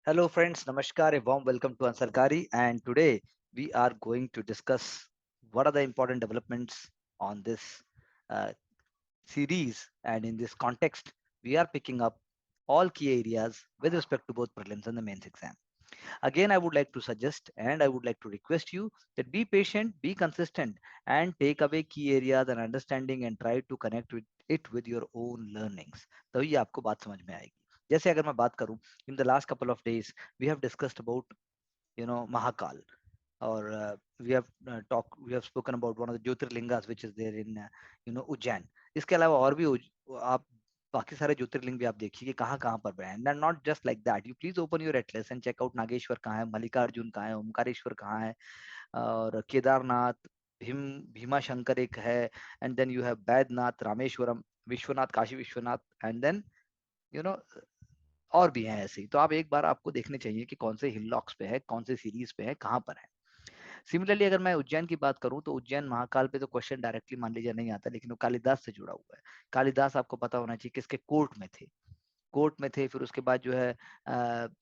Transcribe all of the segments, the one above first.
Hello, friends. Namaskar. A warm welcome to Ansarkari. And today we are going to discuss what are the important developments on this uh, series. And in this context, we are picking up all key areas with respect to both prelims and the mains exam. Again, I would like to suggest and I would like to request you that be patient, be consistent, and take away key areas and understanding and try to connect with it with your own learnings. तभी आपको बात समझ में आएगी. जैसे अगर मैं बात करूं, in the last couple of days we have discussed about Mahakal, or we have spoken about one of the Jyotirlingas which is there in Ujjain. इसके अलावा और भी आप बाकी सारे ज्योतिर्लिंग भी आप देखिए कि कहाँ कहाँ पर बने हैं. Not just like that, you please open your atlas and check out Nageshwar कहाँ है, मल्लिकार्जुन कहाँ है, ओमकारेश्वर कहाँ है, और केदारनाथ, भीमा शंकर एक है, and then you have Baidyanath, Rameshwaram, Vishwanath, Kashi Vishwanath, and then you know और भी हैं ऐसे ही. तो आप एक बार आपको देखने चाहिए कि कौन से हिल पे है, कौन से सीरीज पे है, कहाँ पर है. सिमिलरली अगर मैं उज्जैन की बात करूं तो उज्जैन महाकाल पे तो क्वेश्चन डायरेक्टली मान लीजिए नहीं आता, लेकिन वो कालिदास से जुड़ा हुआ है. कालिदास आपको पता होना चाहिए किसके कोर्ट में थे. कोर्ट में थे. फिर उसके बाद जो है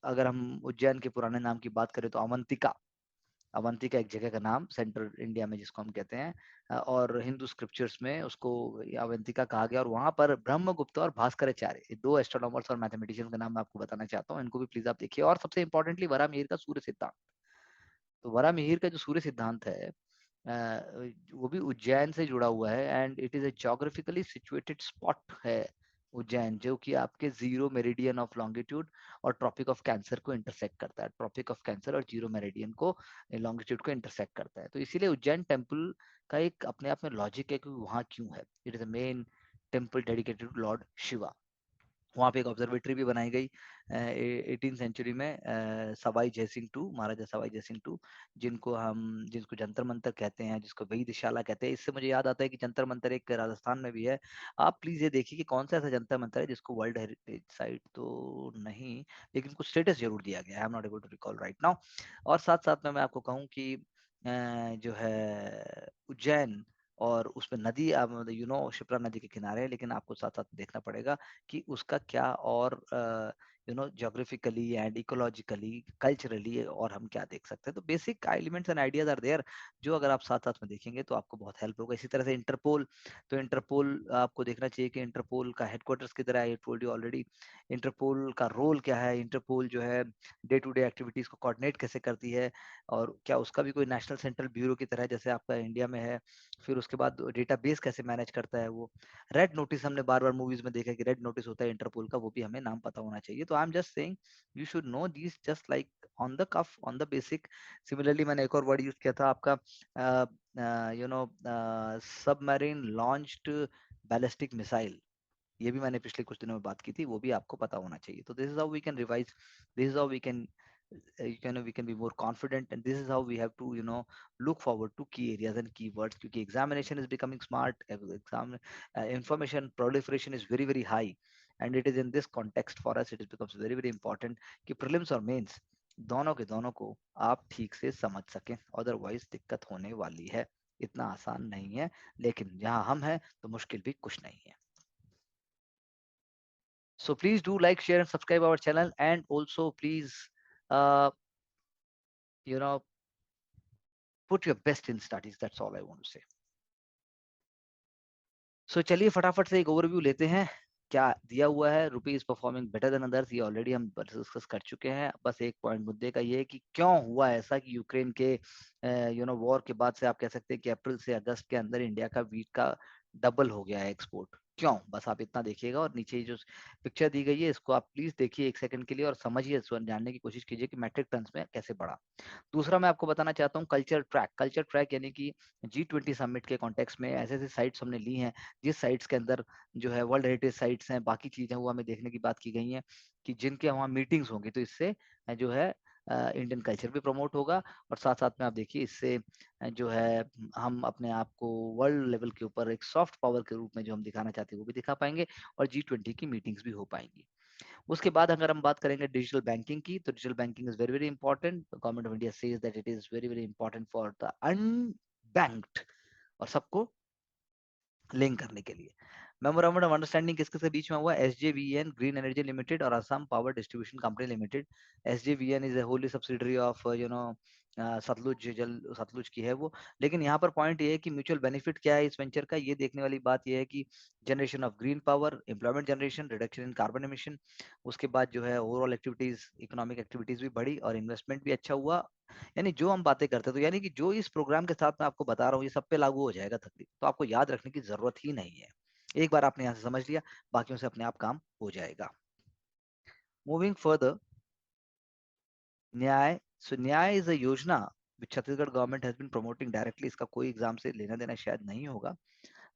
अगर हम उज्जैन के पुराने नाम की बात करें तो अवंतिका. अवंतिका एक जगह का नाम सेंट्रल इंडिया में जिसको हम कहते हैं, और हिंदू स्क्रिप्चर्स में उसको अवंतिका कहा गया. और वहां पर ब्रह्मगुप्त और भास्कराचार्य, ये दो एस्ट्रोनॉमर्स और मैथमेटिशियंस का नाम मैं आपको बताना चाहता हूँ. इनको भी प्लीज आप देखिए. और सबसे इंपॉर्टेंटली वरामिहिर का सूर्य सिद्धांत. तो वरामिहिर का जो सूर्य सिद्धांत है वो भी उज्जैन से जुड़ा हुआ है, and it is a geographically situated spot है उज्जैन, जो कि आपके जीरो मेरिडियन ऑफ लॉन्गिट्यूड और ट्रॉपिक ऑफ कैंसर को इंटरसेक्ट करता है. ट्रॉपिक ऑफ कैंसर और जीरो मेरिडियन को, लॉन्गिट्यूड को इंटरसेक्ट करता है. तो इसीलिए उज्जैन टेम्पल का एक अपने आप में लॉजिक है कि वहाँ क्यों है. It is a main temple dedicated to lord Shiva. वहाँ पे एक ऑब्जर्वेटरी भी बनाई गई 18th सेंचुरी में. सवाई जयसिंह टू, महाराजा सवाई जयसिंह टू, जिनको जंतर मंतर कहते हैं, जिसको वेधशाला कहते हैं. इससे मुझे याद आता है कि जंतर मंतर एक राजस्थान में भी है. आप प्लीज ये देखिए कि कौन सा ऐसा जंतर मंतर है जिसको वर्ल्ड हेरिटेज साइट तो नहीं, लेकिन कुछ स्टेटस जरूर दिया गया है. I am not able to recall right now. और साथ साथ में मैं आपको कहूँ कि जो है उज्जैन, और उसमें नदी शिप्रा नदी के किनारे है, लेकिन आपको साथ साथ देखना पड़ेगा कि उसका क्या और ज्योग्राफिकली एंड इकोलॉजिकली कल्चरली और हम क्या देख सकते हैं. तो basic elements and ideas are there, जो अगर आप साथ साथ में देखेंगे तो आपको बहुत हेल्प होगा. इसी तरह से इंटरपोल, तो इंटरपोल आपको देखना चाहिए कि इंटरपोल का हेडक्वार्टर्स किधर है. I told you already. Interpol का रोल क्या है, इंटरपोल जो है डे टू डे एक्टिविटीज को कोऑर्डिनेट कैसे करती है, और क्या उसका भी कोई नेशनल सेंट्रल ब्यूरो की तरह जैसे आपका इंडिया में है. फिर उसके बाद डेटाबेस कैसे मैनेज करता है वो. रेड नोटिस हमने बार बार मूवीज में देखा कि रेड नोटिस होता है इंटरपोल का, वो भी हमें नाम पता होना चाहिए. तो I am just saying you should know this just like on the cuff, on the basic. Similarly मैंने एक और वर्ड यूज किया था आपका, सबमरीन लॉन्च्ड बैलिस्टिक मिसाइल. ये भी मैंने पिछले कुछ दिनों में बात की थी, वो भी आपको पता होना चाहिए. तो this is how we can revise, this is how we can we can be more confident, and this is how we have to look forward to key areas and keywords, क्योंकि examination is becoming smart. Exam information proliferation is very very high, and it is in this context for us it becomes very very important कि prelims और mains दोनों के दोनों को आप ठीक से समझ सकें. अदरवाइज दिक्कत होने वाली है. इतना आसान नहीं है, लेकिन जहां हम हैं तो मुश्किल भी कुछ नहीं है. So please do like, share, and subscribe our channel, and also please, uh, you know, put your best in studies. That's all I want to say. So चलिए फटाफट से एक ओवरव्यू लेते हैं. क्या दिया हुआ है, रुपी is performing better than others, ये ऑलरेडी हम डिस्कस कर चुके हैं. बस एक पॉइंट मुद्दे का ये है कि क्यों हुआ ऐसा कि यूक्रेन के वॉर के बाद से आप कह सकते हैं कि अप्रैल से अगस्त के अंदर इंडिया का वीट का डबल हो गया है एक्सपोर्ट. क्यों, बस आप इतना देखिएगा. और नीचे जो पिक्चर दी गई है इसको आप प्लीज देखिए एक सेकंड के लिए और समझिए, जानने की कोशिश कीजिए कि मैट्रिक टन्स में कैसे बढ़ा. दूसरा मैं आपको बताना चाहता हूँ कल्चर ट्रैक. कल्चर ट्रैक यानी कि G20 समिट के कॉन्टेक्स्ट में ऐसे ऐसे साइट्स हमने ली हैं जिस साइट्स के अंदर जो है वर्ल्ड हेरिटेज साइट्स हैं, बाकी चीजें वो हमें देखने की बात की गई हैं कि जिनके वहाँ मीटिंग्स होंगी. तो इससे जो है इंडियन कल्चर भी प्रमोट होगा, और साथ साथ में आप देखिए इससे जो है हम अपने आप को वर्ल्ड लेवल के ऊपर एक सॉफ्ट पावर के रूप में जो हम दिखाना चाहते हैं वो भी दिखा पाएंगे, और G20 की मीटिंग्स भी हो पाएंगी. उसके बाद अगर हम बात करेंगे डिजिटल बैंकिंग की, तो digital banking is very very important. Government of India says that it is very very important for the unbanked, और सबको लिंक करने के लिए. मेमोरेंडम ऑफ अंडरस्टैंडिंग किसके से बीच में हुआ? SJVN ग्रीन एनर्जी लिमिटेड और Assam power distribution company limited. SJVN is a holy subsidiary of Satluj Jal, Satluj की है वो। लेकिन यहाँ पर पॉइंट ये है कि म्यूचुअल बेनिफिट क्या है इस वेंचर का, ये देखने वाली बात ये है कि generation of green power, employment generation, reduction in carbon emission, उसके बाद जो है ओवरऑल एक्टिविटीज, इकोनॉमिक एक्टिविटीज भी बढ़ी और इन्वेस्टमेंट भी अच्छा हुआ। यानी जो हम बातें करते हैं, तो यानी कि जो इस प्रोग्राम के साथ मैं आपको बता रहा हूँ ये सब पे लागू हो जाएगा तकरीबन, तो आपको याद रखने की जरूरत ही नहीं है। एक बार आपने यहाँ से समझ लिया, बाकियों से अपने आप काम हो जाएगा। मूविंग फर्दर, न्याय। सो न्याय इज अ योजना which Chhattisgarh government has been promoting directly. इसका कोई एग्जाम से लेना देना शायद नहीं होगा,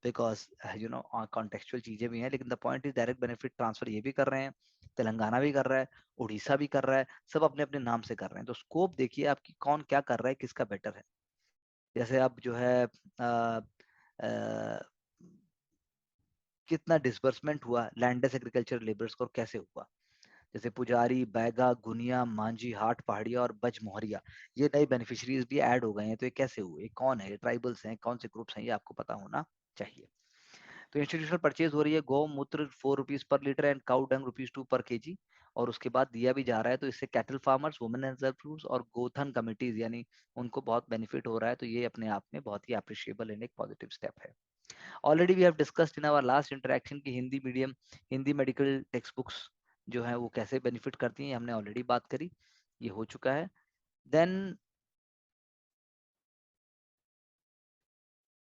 बिकॉज कॉन्टेक्चुअल चीजें भी हैं, लेकिन the point is direct benefit transfer ये भी कर रहे हैं, तेलंगाना भी कर रहा है, उड़ीसा भी कर रहा है, सब अपने अपने नाम से कर रहे हैं। तो स्कोप देखिए आपकी कौन क्या कर रहा है, किसका बेटर है। जैसे अब जो है कितना डिसबर्समेंट हुआ लैंडलेस एग्रीकल्चर लेबर्स को और कैसे हुआ। जैसे पुजारी, बैगा, गुनिया, मांझी, हाट पहाड़िया और बज मोहरिया, ये नए बेनिफिशियरीज भी ऐड हो गए हैं। तो ये कैसे हुए, ये कौन है, ये ट्राइबल्स हैं, कौन से ग्रुप्स हैं, ये आपको पता होना चाहिए। तो इंस्टीट्यूशनल परचेज हो रही है गौमूत्र 4 rupees per litre and cow dung ₹2 पर केजी, और उसके बाद दिया भी जा रहा है। तो इससे कैटल फार्मर्स, वुमेन एंटरप्रेन्योर्स और गोथन कमिटीज यानी उनको बहुत बेनिफिट हो रहा है। तो ये अपने आप में बहुत ही अप्रिशिएबल एंड एक पॉजिटिव स्टेप है। Already we have discussed in our last interaction की Hindi medium, Hindi medical textbooks जो है वो कैसे बेनिफिट करती हैं, हमने ऑलरेडी बात करी, ये हो चुका है। देन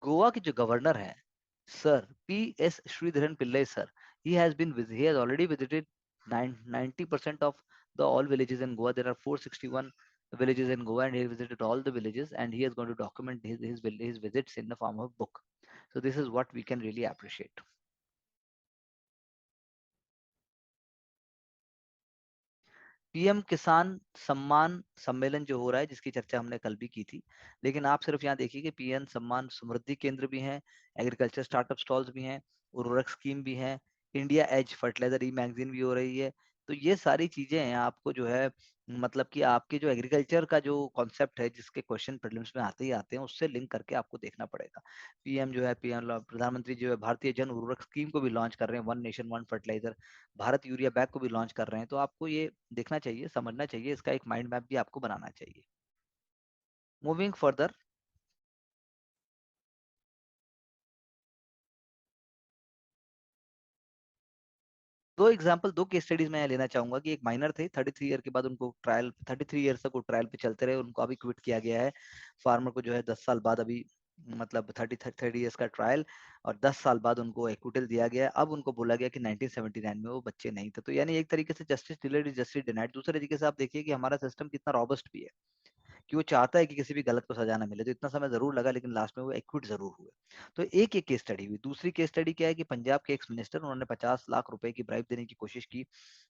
गोवा के जो गवर्नर हैं sir PS Sreedharan Pillai sir, he has already visited 90% of the all villages in Goa. There are 461 villages in Goa and he visited all the villages and he is going to document his visits in the form of book. So this is what we can really appreciate. PM किसान सम्मान सम्मेलन जो हो रहा है, जिसकी चर्चा हमने कल भी की थी, लेकिन आप सिर्फ यहाँ देखिए कि PM सम्मान समृद्धि केंद्र भी हैं, एग्रीकल्चर स्टार्टअप स्टॉल्स भी हैं, उर्वरक स्कीम भी है, India as fertiliser e magazine भी हो रही है। तो ये सारी चीजें हैं, आपको जो है मतलब कि आपके जो एग्रीकल्चर का जो कॉन्सेप्ट है, जिसके क्वेश्चन प्रीलिम्स में आते ही आते हैं, उससे लिंक करके आपको देखना पड़ेगा। PM जो है, PM प्रधानमंत्री जो है भारतीय जन उर्वरक स्कीम को भी लॉन्च कर रहे हैं, one nation one fertiliser, Bharat urea bag को भी लॉन्च कर रहे हैं। तो आपको ये देखना चाहिए, समझना चाहिए, इसका एक माइंड मैप भी आपको बनाना चाहिए। मूविंग फर्दर, दो केस स्टडीज मैं लेना चाहूंगा कि एक माइनर थे 33 ईयर के बाद उनको ट्रायल, 33 ईयर तक वो ट्रायल पे चलते रहे, उनको अभी क्विट किया गया है। फार्मर को जो है 10 साल बाद अभी मतलब 30 ईयर्स का ट्रायल और 10 साल बाद उनको एक्विटल दिया गया है। अब उनको बोला गया कि 1979 में वो बच्चे नहीं थे। तो यानी एक तरीके से justice delayed is justice denied. दूसरे तरीके से आप देखिए कि हमारा सिस्टम कितना रॉबस्ट भी है, कि वो चाहता है कि किसी भी गलत को सजा ना मिले। तो इतना समय जरूर लगा लेकिन लास्ट में वो एक्विट जरूर हुए। तो एक एक केस स्टडी हुई। दूसरी केस स्टडी क्या है कि पंजाब के एक्स मिनिस्टर, उन्होंने 50 लाख रुपए की ब्राइब देने की कोशिश की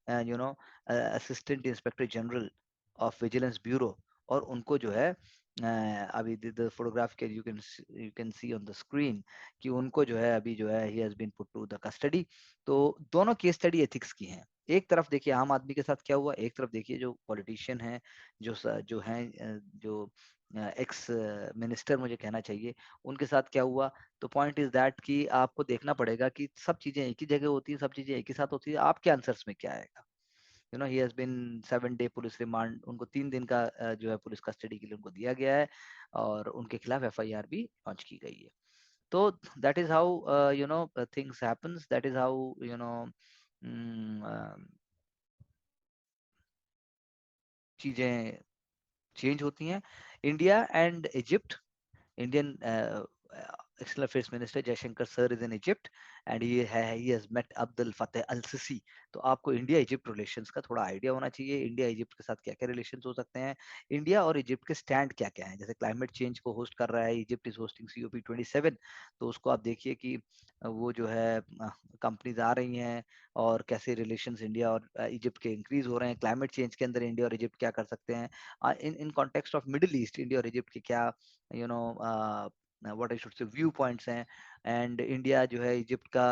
assistant inspector general of vigilance bureau, और उनको जो है अभी द फोटोग्राफ के you can see on the screen कि उनको जो है अभी जो है he has been put to the custody. तो दोनों केस स्टडी एथिक्स की हैं। एक तरफ देखिए आम आदमी के साथ क्या हुआ, एक तरफ देखिए जो पॉलिटिशियन है, जो हैं जो एक्स मिनिस्टर मुझे कहना चाहिए, उनके साथ क्या हुआ। तो पॉइंट इज दैट कि आपको देखना पड़ेगा कि सब चीजें एक ही जगह होती है, सब चीजें एक ही साथ होती है, आपके आंसर्स में क्या आएगा। He has been 7 day police remand, उनको 3 दिन का जो है पुलिस कस्टडी के लिए उनको दिया गया है, और उनके खिलाफ FIR भी लॉन्च की गई है। तो that is how things happens, that is how चीजें चेंज होती हैं। India and Egypt, Indian External Affairs Minister Jaishankar sir is in Egypt and he has met Abdel Fattah al-Sisi। तो आपको इंडिया इजिप्ट रिलेशंस का थोड़ा idea होना चाहिए, India Egypt के साथ क्या क्या रिलेशंस हो सकते हैं, इंडिया और इजिप्ट के स्टैंड क्या क्या है। जैसे क्लाइमेट चेंज को होस्ट कर रहा है इजिप्ट, इज होस्टिंग COP27, तो उसको आप देखिए कि वो जो है कंपनीज आ रही हैं और कैसे रिलेशंस इंडिया और इजिप्ट के इंक्रीज हो रहे हैं। क्लाइमेट चेंज के अंदर इंडिया और इजिप्ट क्या कर सकते हैं, in in context of Middle East India और इजिप्ट के क्या you know what I should say viewpoints हैं। एंड इंडिया जो है इजिप्ट का,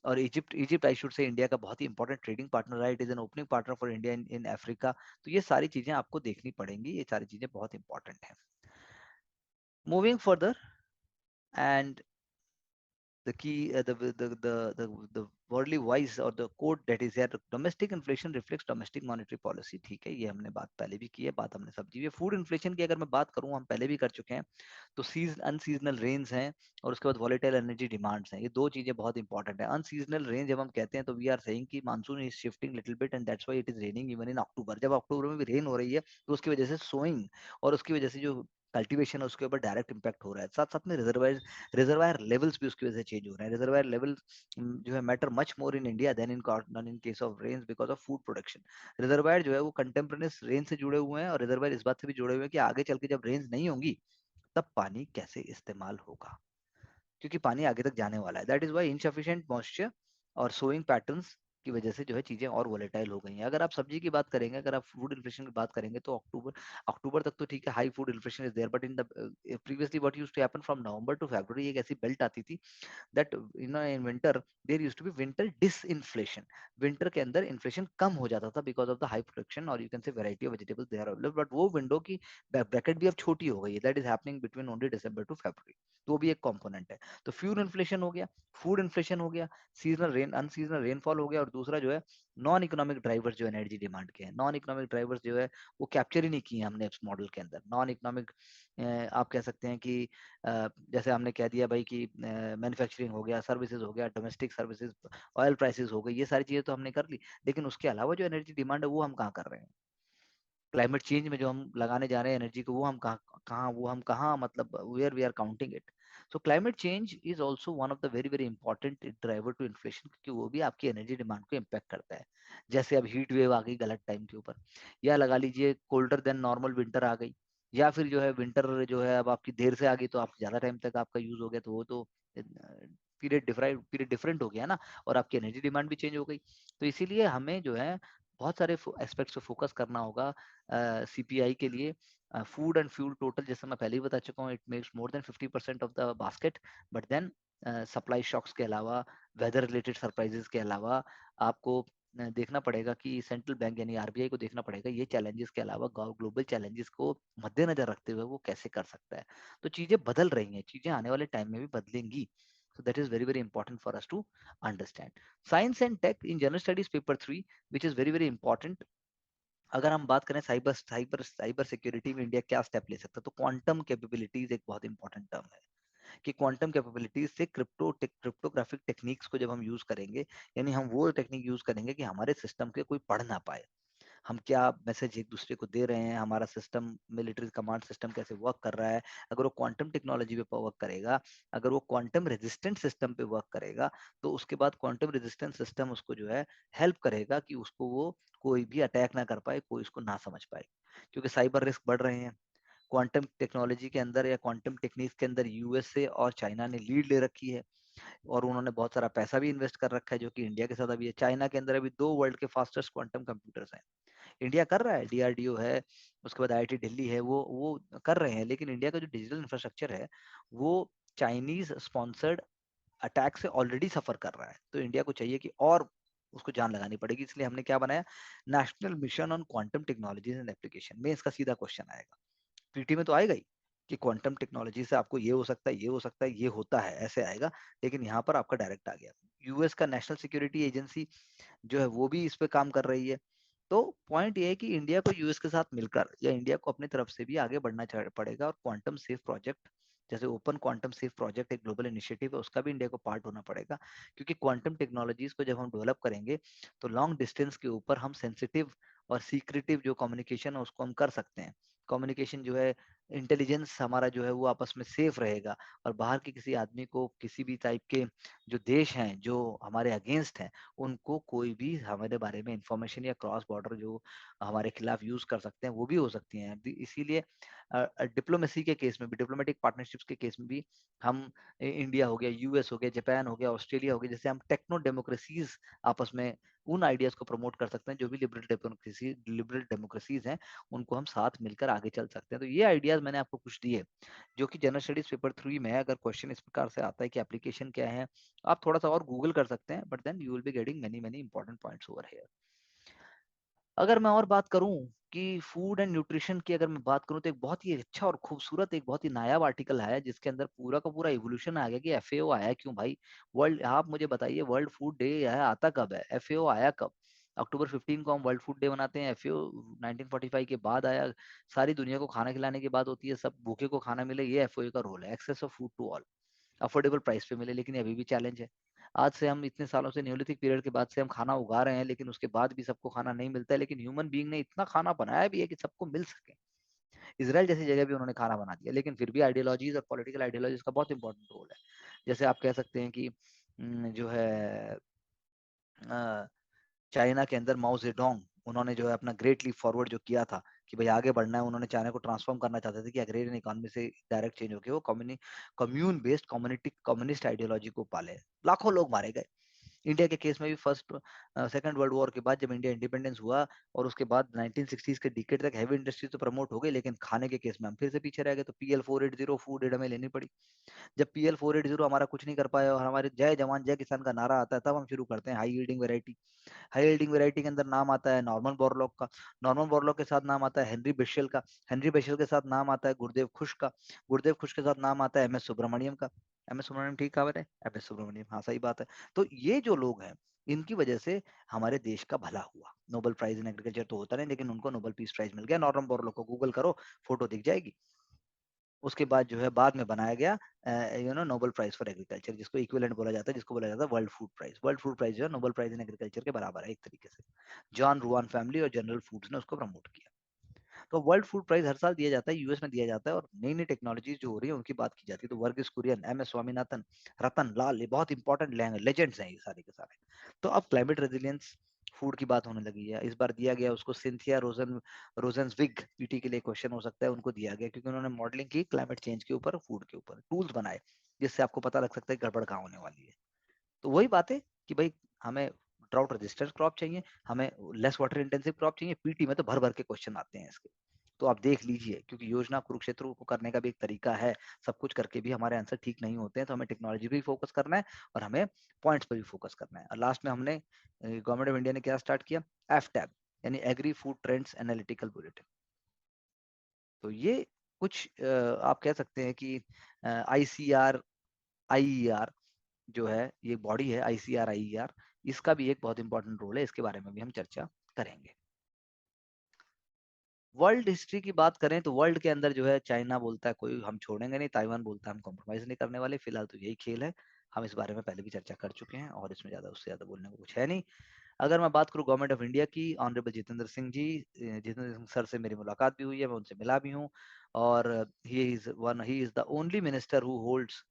और Egypt Egypt I should say India का बहुत ही इंपॉर्टेंट ट्रेडिंग पार्टनर है, it is an opening partner for India in Africa. तो ये सारी चीजें आपको देखनी पड़ेंगी, ये सारी चीजें बहुत इंपॉर्टेंट हैं। Moving further, and the key the worldly wise or the quote that is here, domestic inflation reflects domestic monetary policy. ठीक है, ये हमने बात पहले भी की है, बात हमने सब की है। फूड इन्फ्लेशन की अगर मैं बात करूं, हम पहले भी कर चुके हैं, तो अनसीजनल रेन्स हैं और उसके बाद वॉलेटाइल एनर्जी डिमांड्स हैं। ये दो चीजें बहुत इंपॉर्टेंट है। अनसीजनल रेन जब हम कहते हैं तो वी आर सेइंग कि monsoon is shifting little bit and that's why it is raining even in October. जब अक्टूबर में भी रेन हो रही है तो उसकी वजह से सोइंग और उसकी वजह से जो कल्टीवेशन है उसके ऊपर डायरेक्ट इम्पैक्ट हो रहा है। साथ साथ में रिजर्वायर लेवल्स भी उसकी वजह से चेंज हो रहे हैं। रिजर्वायर लेवल जो है matter much more in India than in case of rains because of food production. Reservoir जो है वो कंटेम्परेरीज रेन से जुड़े हुए हैं और रिजर्वायर इस बात से भी जुड़े हुए हैं कि आगे चल के जब रेन्स नहीं होंगी तब पानी कैसे इस्तेमाल होगा, क्योंकि पानी आगे तक जाने वाला है। That is why insufficient moisture और सोइंग पैटर्न्स की वजह से जो है चीजें और वोलेटाइल हो गई हैं। अगर आप सब्जी की बात करेंगे, अगर आप फूड इन्फ्लेशन की बात करेंगे तो अक्टूबर अक्टूबर तक तो ठीक है, high food inflation is there, but in the previously what used to happen from November to February एक ऐसी बेल्ट आती थी that in winter there used to be winter disinflation। Winter के अंदर इन्फ्लेशन कम हो जाता था because of the high production और you can say variety of vegetables they are available, but वो विंडो की ब्रैकेट भी अब छोटी हो गई है। That is happening between only December to February. तो वो भी एक कंपोनेंट है। तो फ्यूल इन्फ्लेशन हो गया, फूड इन्फ्लेशन हो गया, सीजनल रेन अनसीजनल रेनफॉल हो गया, और दूसरा जो है नॉन इकोनॉमिक ड्राइवर्स जो एनर्जी डिमांड के हैं। नॉन इकोनॉमिक ड्राइवर्स जो है वो कैप्चर ही नहीं किए हमने इस मॉडल के अंदर। नॉन इकोनॉमिक आप कह सकते हैं कि जैसे हमने कह दिया भाई कि मैन्युफैक्चरिंग हो गया, सर्विसेज हो गया, डोमेस्टिक सर्विसेज, ऑयल प्राइसेस हो गई, ये सारी चीजें तो हमने कर ली, लेकिन उसके अलावा जो एनर्जी डिमांड है वो हम कहाँ कर रहे हैं? क्लाइमेट चेंज में जो हम लगाने जा रहे हैं एनर्जी को, वो हम कहाँ मतलब where we are counting it. So climate change is also one of the very very important driver to inflation, क्योंकि वो भी आपकी एनर्जी डिमांड को इम्पैक्ट करता है। जैसे अब हीट वेव आ गई गलत टाइम के ऊपर, या लगा लीजिए कोल्डर देन नॉर्मल विंटर आ गई, या फिर जो है विंटर जो है अब आपकी देर से आ गई तो आप ज्यादा टाइम तक आपका यूज हो गया, तो वो तो पीरियड डिफरेंट हो गया ना, और आपकी एनर्जी डिमांड भी चेंज हो गई। तो इसीलिए हमें जो है बहुत सारे एस्पेक्ट्स पे फोकस करना होगा सीपीआई के लिए। फूड एंड फ्यूल टोटल, जैसे मैं पहले ही बता चुका हूँ, it makes more than 50% of the basket, but then supply shocks के अलावा, वेदर रिलेटेड सरप्राइजेस के अलावा, आपको देखना पड़ेगा कि सेंट्रल बैंक यानी आरबीआई को देखना पड़ेगा ये चैलेंजेस के अलावा ग्लोबल चैलेंजेस को मद्देनजर रखते हुए वो कैसे कर सकता है। तो चीजें बदल रही हैं, चीजें आने वाले टाइम में भी बदलेंगी। So that is very very important for us to understand. Science and tech in general studies paper 3, which is very very important। अगर हम बात करें साइबर सिक्योरिटी में इंडिया क्या स्टेप ले सकता है, तो क्वांटम कैपेबिलिटीज एक बहुत इंपॉर्टेंट टर्म है। कि क्वांटम कैपेबिलिटीज से क्रिप्टोग्राफिक टेक्निक्स को जब हम यूज करेंगे, यानी हम वो टेक्निक यूज करेंगे कि हमारे सिस्टम के कोई पढ़ ना पाए, हम क्या मैसेज एक दूसरे को दे रहे हैं, हमारा सिस्टम मिलिट्री कमांड सिस्टम कैसे वर्क कर रहा है। अगर वो क्वांटम टेक्नोलॉजी पे वर्क करेगा, अगर वो क्वांटम रेजिस्टेंट सिस्टम पे वर्क करेगा, तो उसके बाद क्वांटम रेजिस्टेंट सिस्टम उसको जो है हेल्प करेगा कि उसको वो कोई भी अटैक ना कर पाए, कोई उसको ना समझ पाए, क्योंकि साइबर रिस्क बढ़ रहे हैं। क्वांटम टेक्नोलॉजी के अंदर या क्वांटम टेक्निक्स के अंदर यूएसए और चाइना ने लीड ले रखी है, और उन्होंने बहुत सारा पैसा भी इन्वेस्ट कर रखा है, जो कि इंडिया के साथ अभी है। चाइना के अंदर अभी दो वर्ल्ड के फास्टेस्ट क्वांटम कंप्यूटर्स हैं। इंडिया कर रहा है, डीआरडीओ है, उसके बाद आईआईटी दिल्ली है, वो कर रहे हैं, लेकिन इंडिया का जो डिजिटल इंफ्रास्ट्रक्चर है वो चाइनीज स्पॉन्सर्ड अटैक से ऑलरेडी सफर कर रहा है। तो इंडिया को चाहिए कि और उसको जान लगानी पड़ेगी, इसलिए हमने क्या बनाया, national mission on quantum technologies and application. में इसका सीधा क्वेश्चन आएगा, पीटी में तो आएगा ही कि क्वांटम टेक्नोलॉजी से आपको ये हो सकता है, ये हो सकता है, ये होता है, ऐसे आएगा, लेकिन यहाँ पर आपका डायरेक्ट आ गया। यूएस का नेशनल सिक्योरिटी एजेंसी जो है वो भी इस पे काम कर रही है। तो पॉइंट ये है कि इंडिया को यूएस के साथ मिलकर या इंडिया को अपनी तरफ से भी आगे बढ़ना पड़ेगा, और क्वांटम सेफ प्रोजेक्ट जैसे ओपन क्वांटम सेफ प्रोजेक्ट एक ग्लोबल इनिशिएटिव है, उसका भी इंडिया को पार्ट होना पड़ेगा। क्योंकि क्वांटम टेक्नोलॉजीज को जब हम डेवलप करेंगे तो लॉन्ग डिस्टेंस के ऊपर हम सेंसिटिव और सीक्रेटिव जो कम्युनिकेशन है उसको हम कर सकते हैं। कम्युनिकेशन जो है, इंटेलिजेंस हमारा जो है वो आपस में सेफ रहेगा, और बाहर के किसी आदमी को, किसी भी टाइप के जो देश हैं जो हमारे अगेंस्ट हैं, उनको कोई भी हमारे बारे में इंफॉर्मेशन या क्रॉस बॉर्डर जो हमारे खिलाफ यूज कर सकते हैं वो भी हो सकती हैं। इसीलिए डिप्लोमेसी के केस में भी, डिप्लोमेटिक पार्टनरशिप्स के केस में भी हम इंडिया हो गया, यूएस हो गया, जापान हो गया, ऑस्ट्रेलिया हो गया, जैसे हम टेक्नो डेमोक्रेसीज आपस में उन आइडियाज को प्रमोट कर सकते हैं जो भी लिबरल डेमोक्रेसीज हैं, उनको हम साथ मिलकर आगे चल सकते हैं। तो ये आइडियाज मैंने आपको कुछ दिए, जो कि जनरल स्टडीज पेपर 3 में है। अगर क्वेश्चन इस प्रकार से आता है कि एप्लीकेशन क्या है, आप थोड़ा सा और गूगल कर सकते हैं, but then you will be getting many many important points over here. अगर मैं और बात करूं कि फूड एंड न्यूट्रिशन की अगर मैं बात करूं तो एक बहुत ही अच्छा और खूबसूरत, एक बहुत ही नायाब आर्टिकल आया जिसके अंदर पूरा का पूरा इवोल्यूशन आ गया कि एफएओ आया क्यों भाई। वर्ल्ड, आप मुझे बताइए, वर्ल्ड फूड डे है आता कब है, एफएओ आया कब? अक्टूबर 15 को हम वर्ल्ड फूड डे मनाते हैं, एफएओ 1945 के बाद आया। सारी दुनिया को खाना खिलाने की बात होती है, सब भूखे को खाना मिले, ये एफएओ का रोल है, access of food to all, affordable price पे मिले। लेकिन ये अभी भी चैलेंज है। आज से हम इतने सालों से, न्योलिथिक पीरियड के बाद से हम खाना उगा रहे हैं, लेकिन उसके बाद भी सबको खाना नहीं मिलता है। लेकिन ह्यूमन बीइंग ने इतना खाना बनाया भी है कि सबको मिल सके। इसराइल जैसी जगह भी उन्होंने खाना बना दिया, लेकिन फिर भी आइडियोलॉजीज और पॉलिटिकल आइडियोलॉजीज का बहुत इंपॉर्टेंट रोल है। जैसे आप कह सकते हैं कि जो है चाइना के अंदर माओ जेडोंग, उन्होंने जो है अपना ग्रेट लीप फॉरवर्ड जो किया था कि भाई आगे बढ़ना है, उन्होंने चाइना को ट्रांसफॉर्म करना चाहते थे कि अग्रेरियन इकोनॉमी से डायरेक्ट चेंज होकर वो commune based community communist ideology को पाले। लाखों लोग मारे गए। इंडिया के केस में भी फर्स्ट सेकंड वर्ल्ड वॉर के बाद जब इंडिया इंडिपेंडेंस हुआ और उसके बाद 1960s के डिकेड तक हैवी इंडस्ट्री तो प्रमोट हो गई, लेकिन खाने के केस में हम फिर से पीछे रह गए। तो पीएल 480 फूड एड हमें लेनी पड़ी। जब पीएल 480 हमारा कुछ नहीं कर पाया और हमारे जय जवान जय किसान का नारा आता है, तब हम शुरू करते हैं high yielding variety. High yielding variety के अंदर नाम आता है नॉर्मन बोरलॉग का, नॉर्मन बोरलॉग के साथ नाम आता है हेनरी बेशेल का, हेनरी बेशेल के साथ नाम आता है गुरुदेव खुश का, गुरुदेव खुश के साथ नाम आता है एमएस सुब्रमण्यम का। एमएस सुब्रमण्यम, ठीक कहा मैंने, एमएस सुब्रमण्यम, हाँ सही बात है। तो ये जो लोग हैं, इनकी वजह से हमारे देश का भला हुआ। नोबेल प्राइज इन एग्रीकल्चर तो होता नहीं, लेकिन उनको नोबेल पीस प्राइज मिल गया। नॉर्मन बोरलॉग को गूगल करो, फोटो दिख जाएगी। उसके बाद जो है बाद में बनाया गया नोबेल प्राइज फॉर एग्रीकल्चर, जिसको इक्विवेलेंट बोला जाता है, जिसको बोला जाता है world food prize. World food prize जो है नोबेल प्राइज इन एग्रीकल्चर के बराबर है एक तरीके से। जॉन रुआन फैमिली और जनरल फूड्स ने उसको प्रमोट किया। तो वर्ल्ड फूड प्राइज हर साल दिया जाता है, यूएस में दिया जाता है, और नई नई टेक्नोलॉजीज जो हो रही है उनकी बात की जाती है। तो वर्गीस कुरियन, एम एस स्वामीनाथन, रतन लाल, ये बहुत इंपॉर्टेंट लेजेंड्स हैं ये सारे के सारे। तो अब क्लाइमेट रेजिलियंस फूड की बात होने लगी है। इस बार दिया गया उसको सिंथिया रोजनविग, पीटी के लिए क्वेश्चन हो सकता है, उनको दिया गया क्योंकि उन्होंने मॉडलिंग की क्लाइमेट चेंज के ऊपर, फूड के ऊपर टूल्स बनाए, जिससे आपको पता लग सकता है गड़बड़ कहाँ होने वाली है। तो वही बात है कि भाई हमें ड्राउट रेजिस्टेंट क्रॉप चाहिए, हमें लेस वाटर इंटेंसिव क्रॉप चाहिए। पीटी में तो भर भर के क्वेश्चन आते हैं इसके। तो आप देख लीजिए, क्योंकि योजना कुरुक्षेत्र को करने का भी एक तरीका है। सब कुछ करके भी हमारे आंसर ठीक नहीं होते हैं, तो हमें टेक्नोलॉजी पे भी फोकस करना है और हमें पॉइंट्स पर भी फोकस करना है। और लास्ट में हमने गवर्नमेंट ऑफ इंडिया ने क्या स्टार्ट किया, एफ टैब, यानी agri food trends analytical bulletin. तो ये कुछ आप कह सकते हैं कि आईसीआर आईईआर जो है, ये बॉडी है आईसीआर आईईआर, इसका भी एक बहुत इंपॉर्टेंट रोल है। इसके बारे में भी हम चर्चा करेंगे। वर्ल्ड हिस्ट्री की बात करें तो वर्ल्ड के अंदर जो है, चाइना बोलता है कोई हम छोड़ेंगे नहीं, ताइवान बोलता है हम कॉम्प्रोमाइज नहीं करने वाले। फिलहाल तो यही खेल है। हम इस बारे में पहले भी चर्चा कर चुके हैं और इसमें ज्यादा, उससे ज्यादा बोलने को कुछ है नहीं। अगर मैं बात करूं गवर्नमेंट ऑफ इंडिया की, ऑनरेबल जितेंद्र सिंह जी, जितेंद्र सिंह सर से मेरी मुलाकात भी हुई है, मैं उनसे मिला भी हूं। और he is the only minister who holds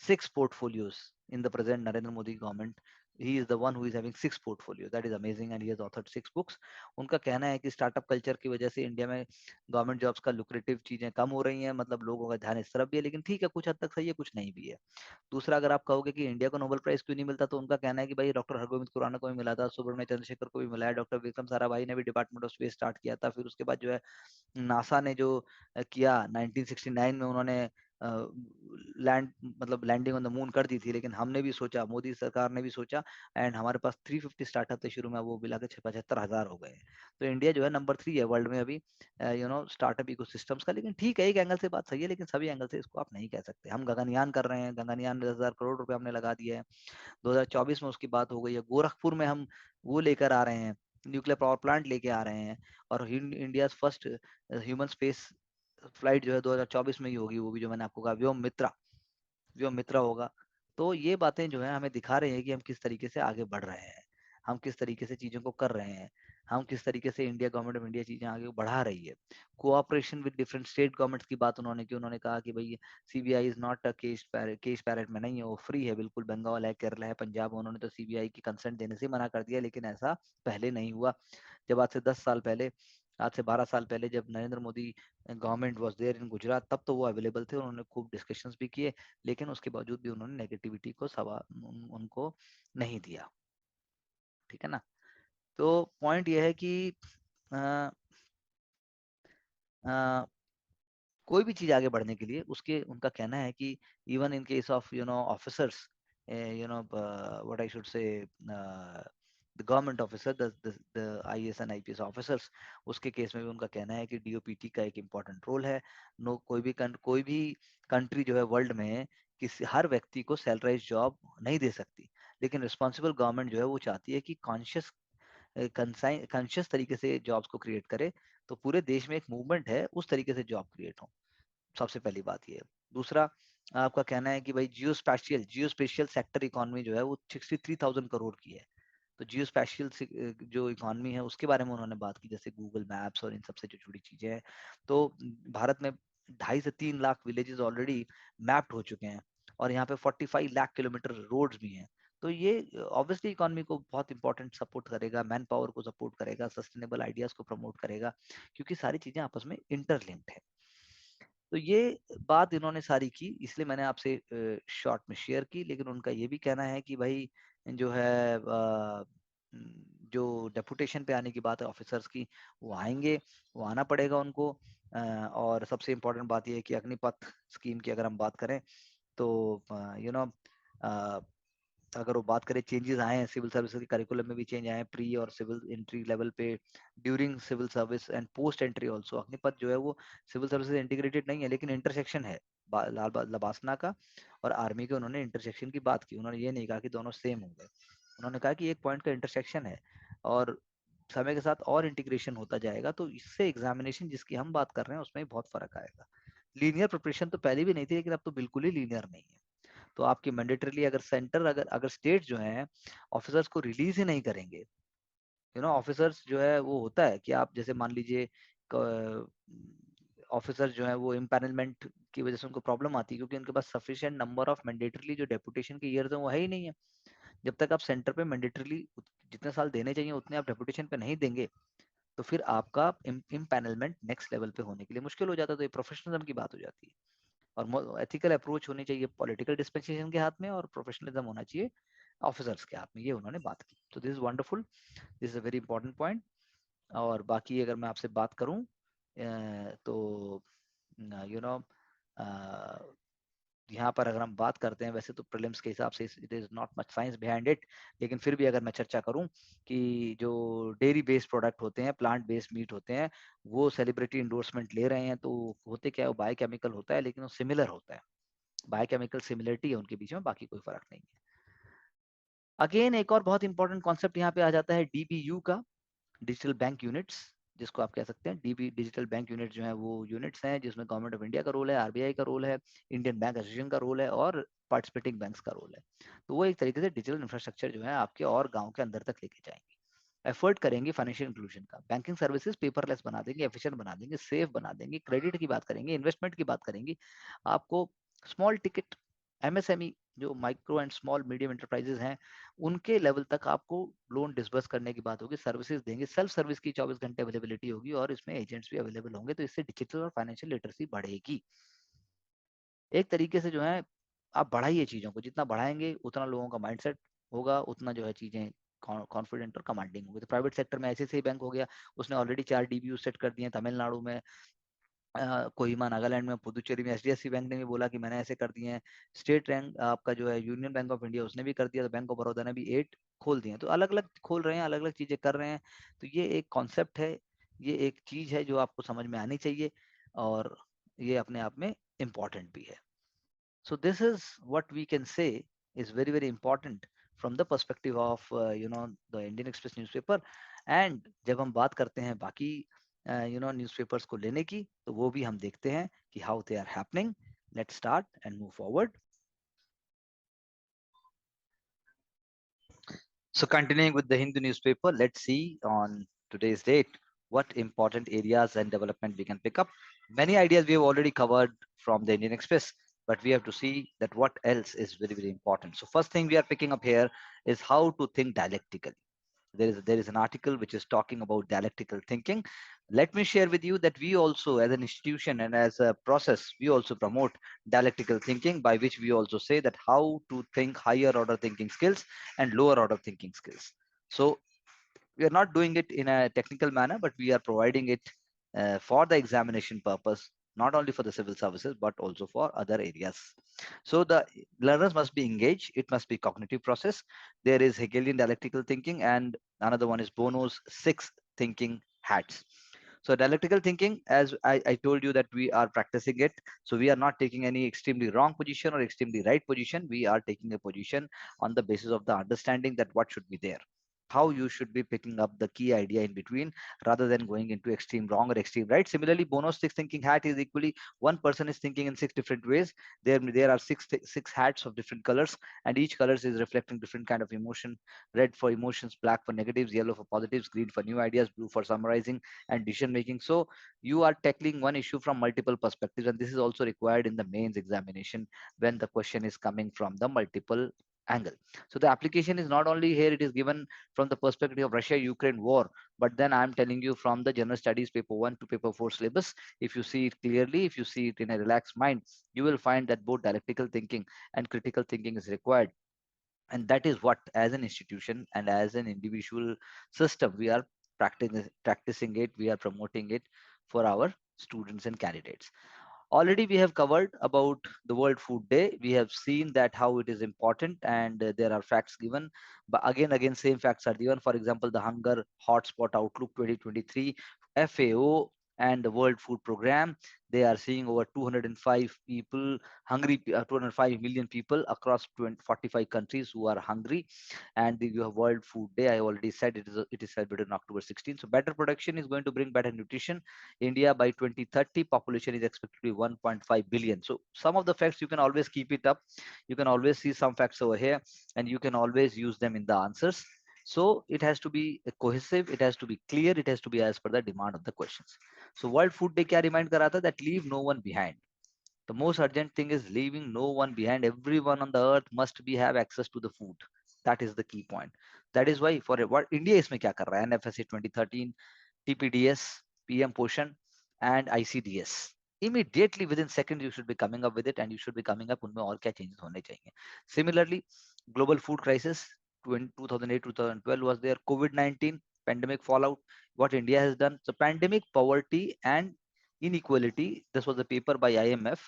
6 portfolios in the present Narendra Modi government. He is the one who is having 6 portfolios. That is amazing, and he has authored 6 books. उनका कहना है कि स्टार्टअप कल्चर की वजह से India में government jobs का lucrative चीजें कम हो रही हैं, मतलब लोगों का ध्यान इस तरफ भी है, लेकिन ठीक है, कुछ हद तक सही है, कुछ नहीं भी है। दूसरा, अगर आप कहोगे कि इंडिया को नोबेल प्राइज क्यों नहीं मिलता, तो उनका कहना है कि भाई डॉक्टर हरगोविंद खुराना को भी मिला था, सुब्रमण्य चंद्रशेखर को भी मिला है, डॉक्टर विक्रम साराभाई ने भी डिपार्टमेंट ऑफ स्पेस स्टार्ट किया था। फिर उसके बाद जो है नासा ने जो किया 1969 में, उन्होंने लैंड मतलब लैंडिंग ऑन द मून कर दी थी। लेकिन हमने भी सोचा, मोदी सरकार ने भी सोचा, एंड हमारे पास 350 स्टार्टअप थे शुरू में, वो मिला के 75,000 हो गए। तो इंडिया जो है नंबर 3 है वर्ल्ड में अभी स्टार्टअप इकोसिस्टम्स का। लेकिन ठीक है, एक एंगल से बात सही है, लेकिन सभी एंगल से इसको आप नहीं कह सकते। हम गगनयान कर रहे हैं, गगनयान में 10,000 करोड़ रुपए हमने लगा दिए हैं। 2024 में उसकी बात हो गई है। गोरखपुर में हम वो लेकर आ रहे हैं, न्यूक्लियर पावर प्लांट लेके आ रहे हैं। और India first human space flight जो है 2024 में ही होगी, वो भी जो मैंने आपको कहा, व्योम मित्रा होगा। तो ये बातें जो है हमें दिखा रही हैं कि हम किस तरीके से आगे बढ़ रहे हैं, हम किस तरीके से चीजों को कर रहे हैं, हम किस तरीके से इंडिया, गवर्नमेंट ऑफ इंडिया चीजें आगे बढ़ा रही है। Cooperation with different state governments की बात उन्होंने की। उन्होंने कहा कि भाई CBI is not a case parrot में नहीं है, वो फ्री है बिल्कुल। बंगाल है, केरला है, पंजाब, उन्होंने तो सीबीआई की कंसेंट देने से मना कर दिया, लेकिन ऐसा पहले नहीं हुआ। जब आज से 12 साल पहले जब Narendra Modi government was there in Gujarat, तब तो वो अवेलेबल थे, उन्होंने खूब डिस्कशंस भी किए, लेकिन उसके बावजूद भी उन्होंने नेगेटिविटी को उनको नहीं दिया। ठीक है ना। तो पॉइंट ये है कि आ, आ, कोई भी चीज आगे बढ़ने के लिए उसके, उनका कहना है कि even in case of officers, what I should से, the government officer, the IAS and IPS officers, उसके केस में भी उनका कहना है कि DOPT का एक इम्पॉर्टेंट रोल है। नो कोई भी कंट्री जो है वर्ल्ड में किसी हर व्यक्ति को सैलराइज जॉब नहीं दे सकती, लेकिन रिस्पॉन्सिबल गवर्नमेंट जो है वो चाहती है कि कॉन्शियस तरीके से जॉब्स को क्रिएट करे। तो पूरे देश में एक मूवमेंट है उस तरीके से जॉब क्रिएट हो। सबसे पहली बात ये है। दूसरा, आपका कहना है कि भाई जियो स्पेशियल सेक्टर इकोनॉमी जो है वो 63,000 करोड़ की है। तो जियो स्पेशियल जो इकोनॉमी है उसके बारे में उन्होंने बात की, जैसे गूगल मैप्स और इन सबसे जो जुड़ी चीजें हैं। तो भारत में 2.5 से 3 लाख विलेजेस ऑलरेडी मैप्ड हो चुके हैं, और यहाँ पे 45 लाख किलोमीटर रोड्स भी हैं। तो ये ऑब्वियसली इकोनॉमी को बहुत इंपॉर्टेंट सपोर्ट करेगा, मैन पावर को सपोर्ट करेगा, सस्टेनेबल आइडियाज को प्रमोट करेगा, क्योंकि सारी चीजें आपस में इंटरलिंक्ड है। तो ये बात इन्होंने सारी की, इसलिए मैंने आपसे शॉर्ट में शेयर की। लेकिन उनका ये भी कहना है कि भाई जो है जो डेपुटेशन पे आने की बात है ऑफिसर्स की, वो आएंगे, वो आना पड़ेगा उनको। और सबसे इम्पोर्टेंट बात ये है कि अग्निपथ स्कीम की अगर हम बात करें तो यू नो अगर वो बात करें, चेंजेस आए हैं सिविल सर्विस के करिकुलम में भी, चेंज आए हैं प्री और सिविल एंट्री लेवल पे, during civil service and post entry also. Agnipath जो है वो सिविल सर्विस इंटीग्रेटेड नहीं है, लेकिन इंटरसेक्शन है लबासना का और आर्मी के। उन्होंने इंटरसेक्शन की बात की, उन्होंने ये नहीं कहा कि दोनों सेम होंगे, उन्होंने कहा कि एक पॉइंट का इंटरसेक्शन है और समय के साथ और इंटीग्रेशन होता जाएगा। तो इससे एग्जामिनेशन जिसकी हम बात कर रहे हैं उसमें बहुत फर्क आएगा। लीनियर प्रिपरेशन तो पहले भी नहीं थी, लेकिन अब तो बिल्कुल ही लीनियर नहीं है। तो आपकी मैंडेटरीली अगर सेंटर अगर अगर स्टेट जो है ऑफिसर्स को रिलीज ही नहीं करेंगे, ऑफिसर्स जो है वो होता है कि आप जैसे मान लीजिए ऑफिसर जो है वो इम्पैनलमेंट की वजह से उनको प्रॉब्लम आती है, क्योंकि उनके पास सफिशिएंट नंबर ऑफ मैंडेटरीली जो डेपुटेशन के ईयर्स हैं वो है ही नहीं है। जब तक आप सेंटर पे मैंडेटरीली जितने साल देने चाहिए उतने आप डेपुटेशन पे नहीं देंगे, तो फिर आपका इम्पैनलमेंट नेक्स्ट लेवल पे होने के लिए मुश्किल हो जाता है। तो ये प्रोफेशनलिज्म की बात हो जाती है, और एथिकल अप्रोच होनी चाहिए पॉलिटिकल डिस्पेंसेशन के हाथ में, और प्रोफेशनलिज्म होना चाहिए ऑफिसर्स के हाथ में। ये उन्होंने बात की। तो this is wonderful, this is a very important point. और बाकी अगर मैं आपसे बात करूं तो यू नो यहाँ पर अगर हम बात करते हैं, वैसे तो प्रीलिम्स के हिसाब से it is not much science behind it, लेकिन फिर भी अगर मैं चर्चा करूं कि जो डेयरी बेस्ड प्रोडक्ट होते हैं, प्लांट बेस्ड मीट होते हैं, वो सेलिब्रिटी इंडोर्समेंट ले रहे हैं, तो होते क्या है, वो बायोकेमिकल होता है, लेकिन वो सिमिलर होता है। बायोकेमिकल सिमिलरिटी है उनके बीच में, बाकी कोई फर्क नहीं है। अगेन एक और बहुत इंपॉर्टेंट कॉन्सेप्ट यहाँ पे आ जाता है DBU का, डिजिटल बैंक यूनिट्स, जिसको आप कह सकते हैं डीबी डिजिटल बैंक यूनिट जो है वो यूनिट्स हैं जिसमें गवर्नमेंट ऑफ इंडिया का रोल है, RBI का रोल है, इंडियन बैंक एसोसिएशन का रोल है, और पार्टिसिपेटिंग बैंक्स का रोल है। तो वो एक तरीके से डिजिटल इंफ्रास्ट्रक्चर जो है आपके और गांव के अंदर तक लेके जाएंगे, एफर्ट करेंगे फाइनेंशियल इंक्लूजन का, बैंकिंग सर्विसेज पेपरलेस बना देंगे, एफिशिएंट बना देंगे, सेफ बना देंगे, क्रेडिट की बात करेंगे, इन्वेस्टमेंट की बात करेंगे। आपको स्मॉल टिकट MSME जो micro and small medium enterprises हैं, उनके लेवल तक आपको लोन डिसबर्स करने की बात होगी, सर्विसेज देंगे, सेल्फ सर्विस की 24 घंटे अवेलेबिलिटी होगी, और इसमें एजेंट्स भी अवेलेबल होंगे। तो इससे डिजिटल और फाइनेंशियल लिटरेसी बढ़ेगी। एक तरीके से जो है आप बढ़ाइए चीजों को, जितना बढ़ाएंगे उतना लोगों का माइंडसेट होगा, उतना जो है चीजें कॉन्फिडेंट और कमांडिंग होगी। तो प्राइवेट सेक्टर में ऐसे बैंक हो गया, उसने ऑलरेडी 4 DBU सेट कर दिए तमिलनाडु में, कोहिमा नागालैंड में, पुदुचेरी में HDFC बैंक ने भी बोला कि मैंने ऐसे कर दिए हैं। स्टेट बैंक आपका जो है यूनियन बैंक ऑफ इंडिया उसने भी कर दिया, तो बैंक ऑफ बड़ौदा ने भी 8 खोल दिए हैं। तो अलग अलग खोल रहे हैं, अलग अलग चीजें कर रहे हैं। तो ये एक कॉन्सेप्ट है, ये एक चीज है जो आपको समझ में आनी चाहिए, और ये अपने आप में इम्पॉर्टेंट भी है। So this is what we can say is very, very important from the perspective of the Indian Express newspaper. And जब हम बात करते हैं बाकी न्यूज़पेपर्स को लेने की, तो वो भी हम देखते हैं कि how they are happening. Let's start and move forward. So continuing with the Hindu newspaper, let's see on today's date what important areas and development we can pick up. Many ideas we have already covered from the Indian Express, but we have to see that what else is very, very important. So first thing we are picking up here is how to think dialectically. There is an article which is talking about dialectical thinking. Let me share with you that we also, as an institution and as a process, we also promote dialectical thinking, by which we also say that how to think higher order thinking skills and lower order thinking skills. So we are not doing it in a technical manner, but we are providing it for the examination purpose, not only for the civil services, but also for other areas. So the learners must be engaged. It must be cognitive process. There is Hegelian dialectical thinking, and another one is Bono's 6 thinking hats. So dialectical thinking, as I told you that we are practicing it. So we are not taking any extremely wrong position or extremely right position. We are taking a position on the basis of the understanding that what should be there, how you should be picking up the key idea in between, rather than going into extreme wrong or extreme right. Similarly, Bono's 6 thinking hat is equally, one person is thinking in 6 different ways. There are six hats of different colors, and each colors is reflecting different kind of emotion. Red for emotions, black for negatives, yellow for positives, green for new ideas, blue for summarizing and decision making. So you are tackling one issue from multiple perspectives, and this is also required in the mains examination when the question is coming from the multiple angle. So the application is not only here, it is given from the perspective of Russia Ukraine war, but then I'm telling you from the general studies paper 1 to paper 4 syllabus. If you see it clearly, if you see it in a relaxed mind, you will find that both dialectical thinking and critical thinking is required. And that is what, as an institution and as an individual system, we are practicing it, we are promoting it for our students and candidates. Already we have covered about the World Food Day. We have seen that how it is important, and there are facts given. But again, same facts are given. For example, the Hunger Hotspot Outlook 2023, FAO, and the World Food Program. They are seeing over 205 people hungry, 205 million people across 45 countries who are hungry. And you have World Food Day. I already said it is celebrated on October 16th. So better production is going to bring better nutrition. India by 2030 population is expected to be 1.5 billion. So some of the facts you can always keep it up. You can always see some facts over here, and you can always use them in the answers. So it has to be cohesive, it has to be clear, it has to be as per the demand of the questions. So World Food Day क्या remind कर रहा था, that leave no one behind. The most urgent thing is leaving no one behind. Everyone on the earth must be have access to the food. That is the key point. That is why for what India इसमें क्या कर रहा है, NFSA 2013, TPDS, PM Poshan, and ICDS. Immediately within seconds you should be coming up with it, and you should be coming up उनमें और क्या changes होने चाहिए. Similarly, global food crisis 2008-2012 was there. COVID-19 pandemic fallout. What India has done. So pandemic, poverty, and inequality. This was a paper by IMF.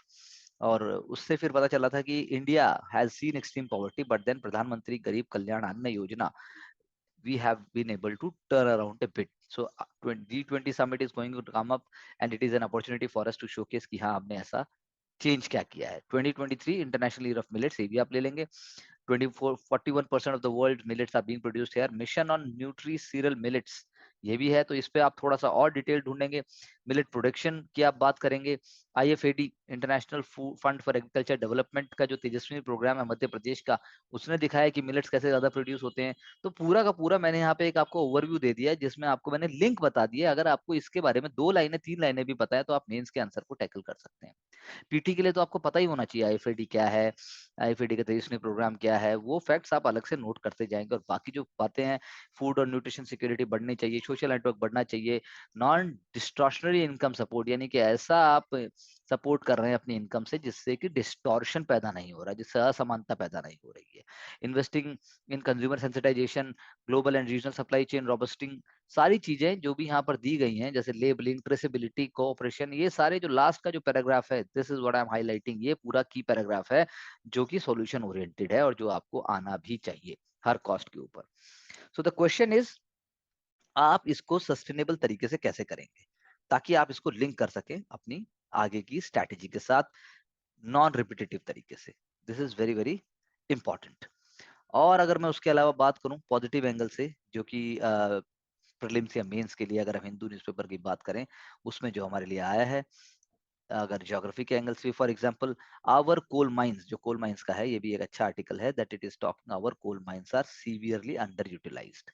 और उससे फिर पता चला था कि India has seen extreme poverty, but then प्रधानमंत्री गरीब कल्याण अन्न योजना, we have been able to turn around a bit. So G20 summit is going to come up, and it is an opportunity for us to showcase कि हाँ हमने ऐसा change क्या किया है. 2023 इंटरनेशनल ईयर ऑफ मिलेट्स, ये भी आप ले लेंगे. 41% of the world millets are being produced here. Mission on Nutri Cereal Millets, ये भी है. तो इस पे आप थोड़ा सा और डिटेल ढूंढेंगे. मिलेट प्रोडक्शन की आप बात करेंगे. IFAD international fund for agriculture development का जो तेजस्वी प्रोग्राम है मध्य प्रदेश का, उसने दिखाया कि मिलेट्स कैसे ज्यादा प्रोड्यूस होते हैं. तो पूरा का पूरा मैंने यहाँ पे एक आपको ओवरव्यू दे दिया है, जिसमें आपको मैंने लिंक बता दिया. अगर आपको इसके बारे में 2 लाइनें 3 लाइनें भी पता है, तो आप मेंस के आंसर को टैकल कर सकते हैं. पीटी के लिए तो आपको पता ही होना चाहिए IFAD क्या है, IFAD का तेजस्वी प्रोग्राम क्या है. वो फैक्ट्स आप अलग से नोट करते जाएंगे, और बाकी जो बातें हैं, फूड और न्यूट्रिशन सिक्योरिटी बढ़नी चाहिए, सोशल नेटवर्क बढ़ना चाहिए, नॉन डिस्टॉर्शनरी इनकम सपोर्ट, यानी कि ऐसा आप सपोर्ट कर रहे हैं अपनी इनकम से जिससे कि डिस्टॉर्शन पैदा नहीं हो रहा, जिससे असमानता पैदा नहीं हो रही है. Investing in consumer sensitization, global and regional supply chain robusting, सारी चीजें जो भी यहाँ पर दी गई हैं, जैसे लेबलिंग, ट्रेसेबिलिटी, कोऑपरेशन, ये सारे जो लास्ट का जो पैराग्राफ है, this is what I am highlighting, ये पूरा की पैराग्राफ है जो कि सॉल्यूशन ओरिएंटेड है और जो आपको आना भी चाहिए हर कॉस्ट के ऊपर. सो द क्वेश्चन इज, आप इसको सस्टेनेबल तरीके से कैसे करेंगे ताकि आप इसको लिंक कर सकें अपनी आगे की स्ट्रैटेजी के साथ, नॉन रिपीटेटिव तरीके से. This is very very important. और अगर मैं उसके अलावा बात करूं पॉजिटिव एंगल से, जो कि प्रीलिम्स या मेंस के लिए अगर हम हिंदू न्यूज़पेपर की बात करें, उसमें जो हमारे लिए आया है, अगर ज्योग्राफी के एंगल से, for example our coal mines, जो कोल माइंस का है, ये भी एक अच्छा आर्टिकल है, that it is talking our coal mines are severely under utilized,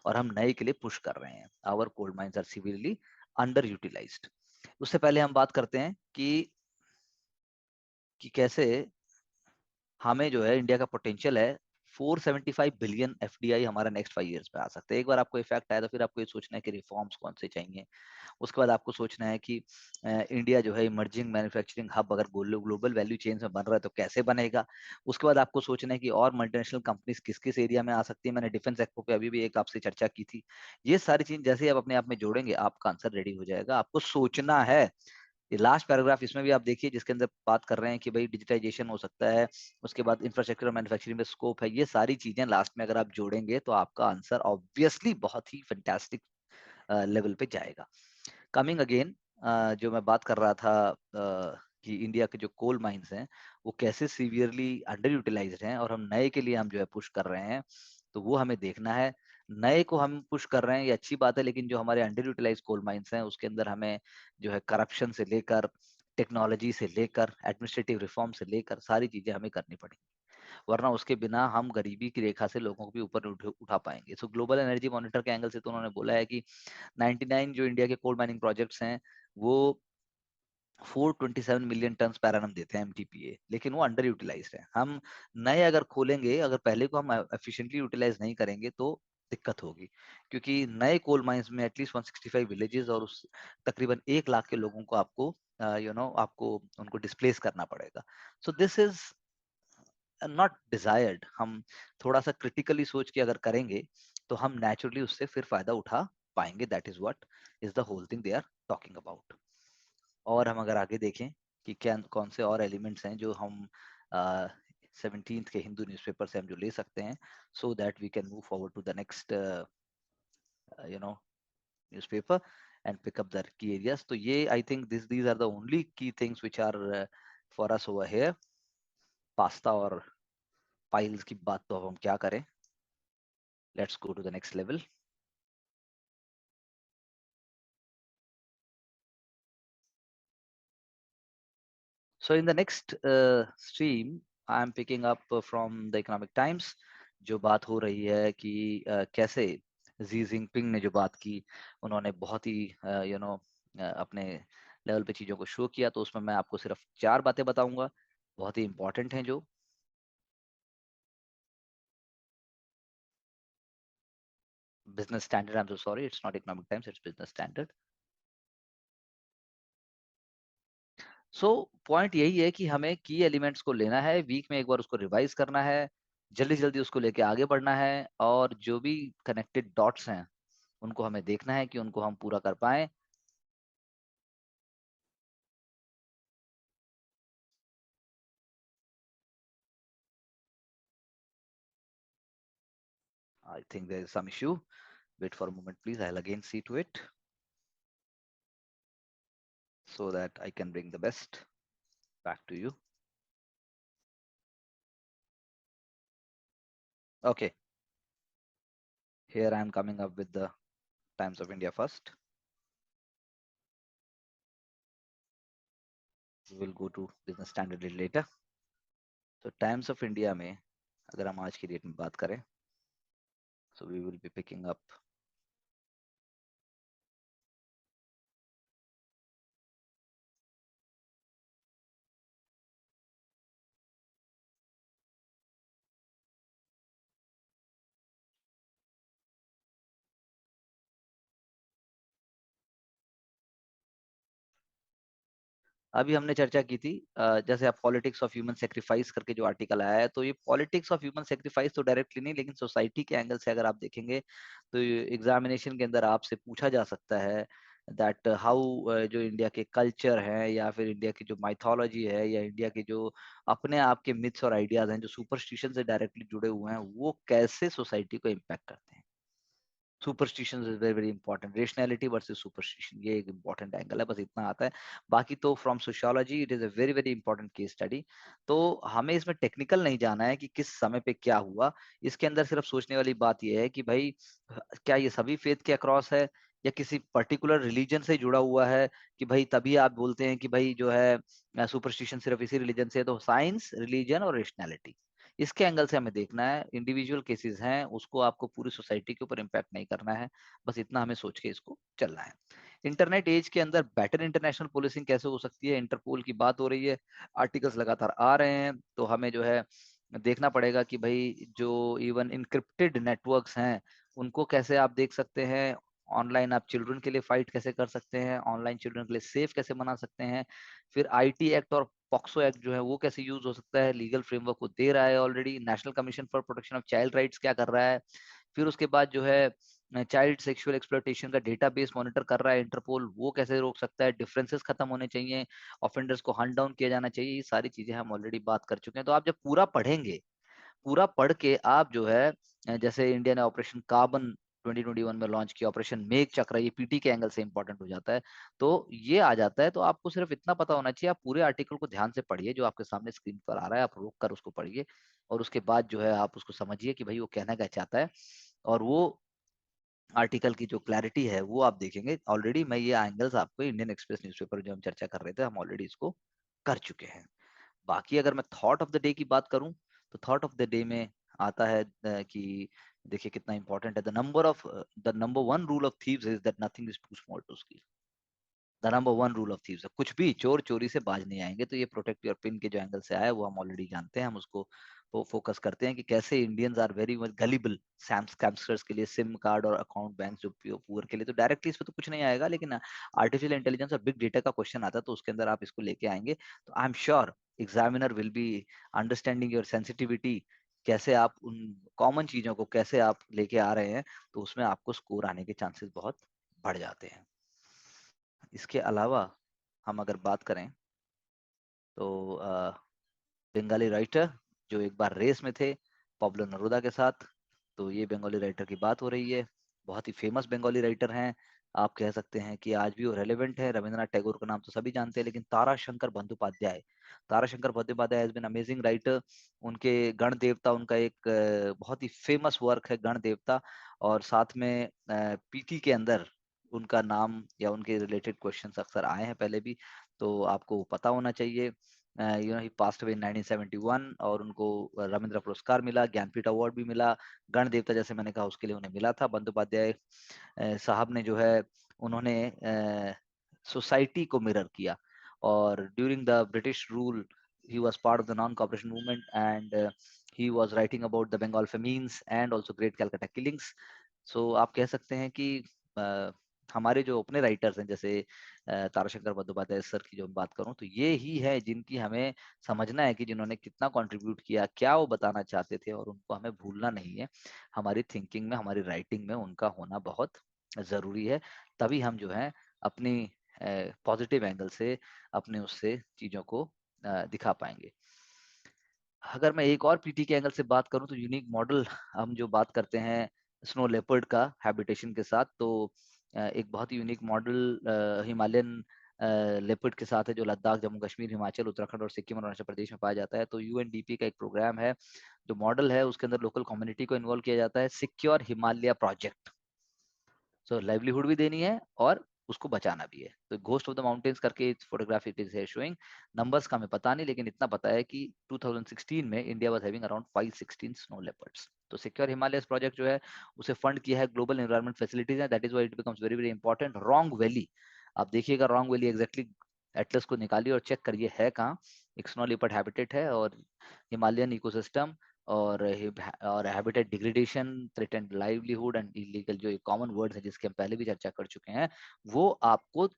और हम नए के लिए पुश कर रहे हैं. Our coal mines are severely under utilized. उससे पहले हम बात करते हैं कि कैसे हमें जो है इंडिया का पोटेंशियल है 475 बिलियन FDI हमारा नेक्स्ट 5 इयर्स पे आ सकता है. एक बार आपको इफेक्ट आया तो फिर आपको ये सोचना है कि रिफॉर्म्स कौन से चाहिए. उसके बाद आपको सोचना है कि इंडिया जो है इमर्जिंग मैन्युफैक्चरिंग हब अगर ग्लोबल वैल्यू चेन में बन रहा है तो कैसे बनेगा. उसके बाद आपको सोचना है कि और मल्टीनेशनल कंपनीज किस किस एरिया में आ सकती है. मैंने डिफेंस एक्सपो पे अभी भी एक आपसे चर्चा की थी. ये सारी चीज जैसे आप अपने आप में जोड़ेंगे, आपका आंसर रेडी हो जाएगा. आपको सोचना है, ये लास्ट पैराग्राफ इसमें भी आप देखिए, जिसके अंदर बात कर रहे हैं कि भाई डिजिटाइजेशन हो सकता है, उसके बाद इंफ्रास्ट्रक्चर और मैन्युफैक्चरिंग में स्कोप है। ये सारी चीजें लास्ट में अगर आप जोड़ेंगे तो आपका आंसर ऑब्वियसली बहुत ही फैंटास्टिक लेवल पे जाएगा। कमिंग अगेन, जो मैं बात कर रहा था कि इंडिया के जो कोल माइंस हैं वो कैसे सीवियरली अंडर यूटिलाइज्ड हैं, और हम नए के लिए हम जो है पुश कर रहे हैं, तो वो हमें देखना है। नए को हम पुश कर रहे हैं, ये अच्छी बात है, लेकिन जो हमारे अंडर यूटिलाइज कोल माइंस हैं उसके अंदर हमें जो है करप्शन से लेकर, टेक्नोलॉजी से लेकर, एडमिनिस्ट्रेटिव रिफॉर्म से लेकर सारी चीजें हमें करनी पड़ेंगी, वरना उसके बिना हम गरीबी की रेखा से लोगों को भी ऊपर उठा पाएंगे। सो ग्लोबल एनर्जी मॉनिटर के एंगल से तो उन्होंने बोला है कि 99 जो इंडिया के कोल माइनिंग प्रोजेक्ट्स हैं वो 427 मिलियन टन पर एनम देते हैं एमटीपीए, लेकिन वो अंडर यूटिलाइज्ड है। हम नए अगर खोलेंगे, अगर पहले को हम एफिशिएंटली यूटिलाइज नहीं करेंगे तो दिक्कत होगी, क्योंकि नए कोल माइंस में एटलीस्ट 165 विलेजेस और उस तकरीबन 1 लाख के लोगों को आपको आपको उनको डिस्प्लेस करना पड़ेगा। So this is not desired. हम थोड़ा सा क्रिटिकली सोच के अगर करेंगे तो हम नेचुरली उससे फिर फायदा उठा पाएंगे। That is what is the whole thing they are talking about. और हम अगर आगे देखें कि क्या कौन से और एलिमेंट्स हैं जो हम 17th के हिंदू न्यूज़पेपर से हम जो ले सकते हैं, so that we can move forward to the next newspaper and pick up the key areas. तो ये I think these are the only key things which are for us over here. पास्ता और पाइल्स की बात तो अब हम क्या करें, let's go to the next level. So in the next stream, I am picking up from the Economic Times, जो बात हो रही है कि कैसे जी जिनपिंग ने जो बात की, उन्होंने बहुत ही अपने लेवल पे चीज़ों को शो किया। तो उसमें मैं आपको सिर्फ 4 बातें बताऊंगा, बहुत ही इंपॉर्टेंट हैं। जो business standard, I am so sorry, it's not economic times, it's business standard. So point यही है कि हमें की एलिमेंट्स को लेना है, वीक में एक बार उसको रिवाइज करना है, जल्दी जल्दी उसको लेके आगे बढ़ना है, और जो भी कनेक्टेड डॉट्स हैं उनको हमें देखना है कि उनको हम पूरा कर पाए। I think there is some issue, wait for a moment please, I will again see to it so that I can bring the best back to you. Okay, here I am coming up with the Times of India first. We will go to business standard later. So Times of India में अगर हम आज की date में बात करें, so we will be picking up अभी हमने चर्चा की थी, जैसे आप पॉलिटिक्स ऑफ ह्यूमन सेक्रीफाइस करके जो आर्टिकल आया है, तो ये पॉलिटिक्स ऑफ ह्यूमन सेक्रीफाइस तो डायरेक्टली नहीं, लेकिन सोसाइटी के एंगल से अगर आप देखेंगे तो एग्जामिनेशन के अंदर आपसे पूछा जा सकता है दैट हाउ जो इंडिया के कल्चर है, या फिर इंडिया की जो माइथोलॉजी है, या इंडिया के जो अपने आप के मिथ्स और आइडियाज हैं जो सुपरस्टिशन से डायरेक्टली जुड़े हुए हैं, वो कैसे सोसाइटी को इम्पैक्ट करते हैं। Superstition is very very important, rationality versus superstition, ये एक इंपॉर्टेंट एंगल है, बस इतना आता है। बाकी तो from sociology it is a very very important case study. तो हमें इसमें टेक्निकल नहीं जाना है कि किस समय पे क्या हुआ, इसके अंदर सिर्फ सोचने वाली बात यह है कि भाई क्या ये सभी फेथ के अक्रॉस है, या किसी पर्टिकुलर रिलीजन से जुड़ा हुआ है, कि भाई तभी आप बोलते हैं कि भाई जो है सुपरस्टिशन सिर्फ इसी रिलीजन से है। तो साइंस, रिलीजन और रेशनैलिटी, इसके एंगल से हमें देखना है। इंडिविजुअल केसेस हैं, उसको आपको पूरी सोसाइटी के ऊपर इम्पैक्ट नहीं करना है, बस इतना हमें सोच के इसको चलना है। इंटरनेट एज के अंदर बेटर इंटरनेशनल पुलिसिंग कैसे हो सकती है, इंटरपोल की बात हो रही है, आर्टिकल्स लगातार आ रहे हैं, तो हमें जो है देखना पड़ेगा कि भाई जो इवन इनक्रिप्टेड नेटवर्क्स हैं उनको कैसे आप देख सकते हैं, ऑनलाइन आप चिल्ड्रन के लिए फाइट कैसे कर सकते हैं, ऑनलाइन चिल्ड्रन के लिए सेफ कैसे बना सकते हैं, फिर आईटी एक्ट और पॉक्सो एक्ट जो है वो कैसे यूज हो सकता है, लीगल फ्रेमवर्क को दे रहा है already, national commission for protection of child rights क्या कर रहा है, फिर उसके बाद जो है चाइल्ड सेक्सुअल एक्सप्लॉयटेशन का डेटाबेस मॉनिटर कर रहा है इंटरपोल, वो कैसे रोक सकता है, डिफरेंसेस खत्म होने चाहिए, ऑफेंडर्स को हंट डाउन किया जाना चाहिए, ये सारी चीजें हम ऑलरेडी बात कर चुके हैं। तो आप जब पूरा पढ़ेंगे, पूरा पढ़ के आप जो है जैसे इंडिया ने ऑपरेशन कार्बन 2021 में लॉन्च किया, ऑपरेशन मेघ चक्र, ये पीटी के एंगल से इंपॉर्टेंट हो जाता है, तो ये आ जाता है। तो आपको सिर्फ इतना पता होना चाहिए, आप पूरे आर्टिकल को ध्यान से पढ़िए जो आपके सामने स्क्रीन पर आ रहा है, आप रोक कर उसको पढ़िए और उसके बाद जो है आप उसको समझिए कि भाई वो कहना क्या चाहता है, और वो आर्टिकल की जो क्लैरिटी है वो आप देखेंगे। ऑलरेडी मैं ये एंगल्स आपको इंडियन एक्सप्रेस न्यूज़पेपर जो हम चर्चा कर रहे थे, हम ऑलरेडी इसको कर चुके हैं। बाकी अगर मैं थॉट ऑफ द डे की बात करूं, तो थॉट ऑफ द डे में आता है कि देखिए कितना इंपॉर्टेंट है, the number one rule of thieves is that nothing is too small to steal. The number one rule of thieves है, कुछ भी चोर चोरी से बाज नहीं आएंगे। तो ये प्रोटेक्ट योर पिन के जो एंगल से आया है वो हम ऑलरेडी जानते हैं, हम उसको वो फोकस करते हैं कि कैसे Indians are very much gullible scamsters के लिए, सिम कार्ड और अकाउंट बैंक जो पुअर के लिए। तो डायरेक्टली इस पर तो कुछ नहीं आएगा, लेकिन आर्टिफिशियल इंटेलिजेंस और बिग डेटा का क्वेश्चन आता है तो उसके अंदर आप इसको लेके आएंगे, तो I am sure examiner will be understanding your sensitivity, कैसे आप उन कॉमन चीजों को कैसे आप लेके आ रहे हैं, तो उसमें आपको स्कोर आने के चांसेस बहुत बढ़ जाते हैं। इसके अलावा हम अगर बात करें तो बंगाली राइटर जो एक बार रेस में थे पब्लो नरोदा के साथ, तो ये बंगाली राइटर की बात हो रही है। बहुत ही फेमस बंगाली राइटर हैं, आप कह सकते हैं कि आज भी वो रेलेवेंट है। रविंद्रनाथ टैगोर का नाम तो सभी जानते हैं, लेकिन Tarashankar Bandopadhyay, Tarashankar Bandopadhyay has been amazing writer. उनके गण देवता उनका एक बहुत ही फेमस वर्क है, गण देवता, और साथ में पीटी के अंदर उनका नाम या उनके रिलेटेड क्वेश्चंस अक्सर आए हैं पहले भी, तो आपको पता होना चाहिए। ही पास्ट अवे इन 1971 और उनको रविंद्र पुरस्कार मिला, ज्ञानपीठ अवार्ड भी मिला। गण देवता जैसे मैंने कहा उसके लिए उन्हें मिला था। बंदोपाध्याय साहब ने जो है उन्होंने सोसाइटी को मिरर किया, और during the British rule he was part of the non-cooperation movement, and he was writing about the Bengal famines and also Great Calcutta killings. So आप कह सकते हैं कि हमारे जो अपने राइटर्स हैं, जैसे ताराशंकर बंदोपाध्याय सर की जो बात करूं, तो ये ही है जिनकी हमें समझना है कि जिन्होंने कितना कंट्रीब्यूट किया, क्या वो बताना चाहते थे, और उनको हमें भूलना नहीं है। हमारी थिंकिंग में, हमारी राइटिंग में उनका होना बहुत जरूरी है, तभी हम जो है अपनी पॉजिटिव एंगल से अपने उससे चीजों को दिखा पाएंगे। अगर मैं एक और पीटी के एंगल से बात करूं, तो यूनिक मॉडल हम जो बात करते हैं स्नो लेपर्ड का हैबिटेशन के साथ, तो एक बहुत ही यूनिक मॉडल हिमालयन लेपर्ड के साथ है, जो लद्दाख, जम्मू कश्मीर, हिमाचल, उत्तराखंड और सिक्किम और अरुणाचल प्रदेश में पाया जाता है। तो यूएनडीपी का एक प्रोग्राम है, जो मॉडल है उसके अंदर लोकल कम्युनिटी को इन्वॉल्व किया जाता है, सिक्योर हिमालय प्रोजेक्ट। सो लाइवलीहुड भी देनी है और उसको बचाना भी है। तो घोस्ट ऑफ द माउंटेन्स करके photograph it is showing, numbers का हमें पता नहीं, लेकिन इतना पता है कि 2016 में India was having around 516 snow leopards. तो सिक्योर हिमालयस प्रोजेक्ट जो है उसे फंड किया है ग्लोबल एनवायरमेंट फैसिलिटीज है, that is why it becomes very very important. Wrong valley, आप देखिएगा रॉन्ग वैली एग्जैक्टली एटलस को निकालिए और चेक करिए है कहाँ। एक स्नो लेपर्ड हैबिटेट है, और हिमालयन इकोसिस्टम और habitat degradation, threatened livelihood and illegal, जो कॉमन वर्ड्स हैं जिसके हम पहले भी चर्चा कर चुके हैं, वो आपको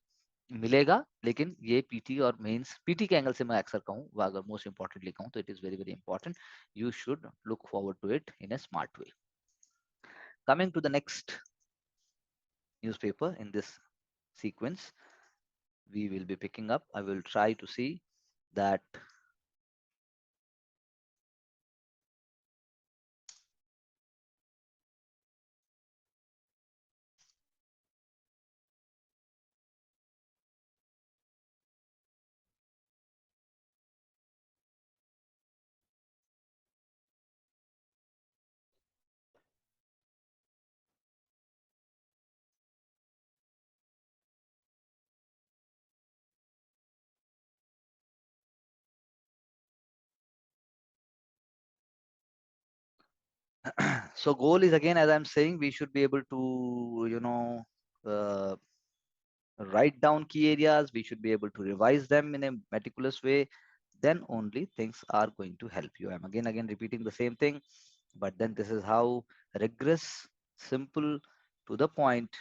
मिलेगा। लेकिन ये पीटी और मेंस, पीटी के एंगल से मैं अक्सर कहूँ, अगर मोस्ट इंपॉर्टेंटली कहूँ, तो it is very very important, you should look forward to it in a smart way. Coming to the next newspaper in this sequence, we will be picking up, I will try to see that so goal is, again, as I'm saying, we should be able to, uh, write down key areas, we should be able to revise them in a meticulous way, then only things are going to help you. I'm again repeating the same thing, but then this is how rigorous, simple, to the point,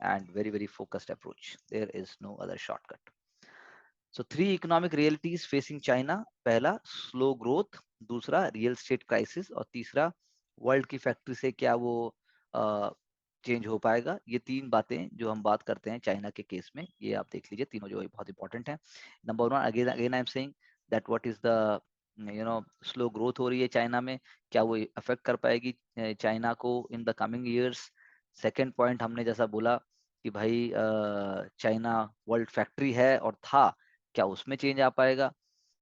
and very very focused approach. There is no other shortcut. So 3 economic realities facing China: पहला slow growth, दूसरा real estate crisis, और तीसरा world की factory से क्या वो change हो पाएगा। ये तीन बातें जो हम बात करते हैं चाइना के केस में, ये आप देख लीजिए, तीनों जो है बहुत इंपॉर्टेंट है। Number one, again again I am saying that what is the slow growth हो रही है चाइना में, क्या वो अफेक्ट कर पाएगी चाइना को in the coming years. Second point हमने जैसा बोला कि भाई चाइना वर्ल्ड फैक्ट्री है और था, क्या उसमें चेंज आ पाएगा।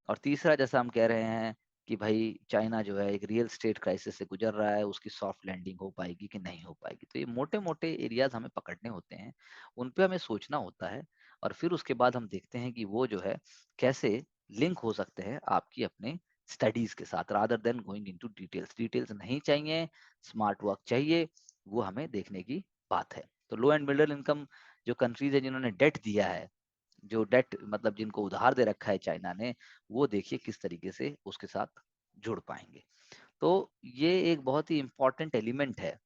और तीसरा जैसा हम कह रहे हैं कि भाई चाइना जो है एक रियल स्टेट क्राइसिस से गुजर रहा है, उसकी सॉफ्ट लैंडिंग हो पाएगी कि नहीं हो पाएगी। तो ये मोटे मोटे एरियाज हमें पकड़ने होते हैं, उन पे हमें सोचना होता है, और फिर उसके बाद हम देखते हैं कि वो जो है कैसे लिंक हो सकते हैं आपकी अपने स्टडीज के साथ, rather than going into details. Details नहीं चाहिए, स्मार्ट वर्क चाहिए, वो हमें देखने की बात है। तो लो एंड मिडिल इनकम जो कंट्रीज है जिन्होंने डेट दिया है, जो डेट मतलब जिनको उधार दे रखा है चाइना ने, वो देखिए किस तरीके से उसके साथ जुड़ पाएंगे। तो ये एक बहुत ही इंपॉर्टेंट एलिमेंट है,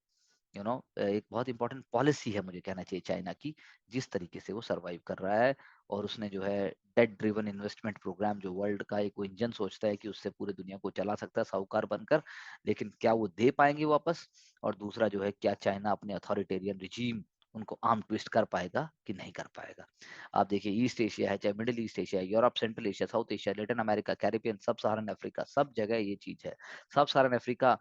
एक बहुत इंपॉर्टेंट पॉलिसी है मुझे कहना चाहिए चाइना की, जिस तरीके से वो सरवाइव कर रहा है। और उसने जो है डेट ड्रिवन इन्वेस्टमेंट प्रोग्राम, जो वर्ल्ड का एक इंजन सोचता है कि उससे पूरे दुनिया को चला सकता है साहूकार बनकर, लेकिन क्या वो दे पाएंगे वापस। और दूसरा जो है, क्या चाइना अपने अथॉरिटेरियन रिजीम उनको आर्म ट्विस्ट कर पाएगा कि नहीं कर पाएगा। आप देखिए, ईस्ट एशिया है, चाहे middle east Asia, Europe, central Asia, south Asia, Latin America, Caribbean, सब सहारन अफ्रीका, सब जगह ये चीज है। सब सहारन अफ्रीका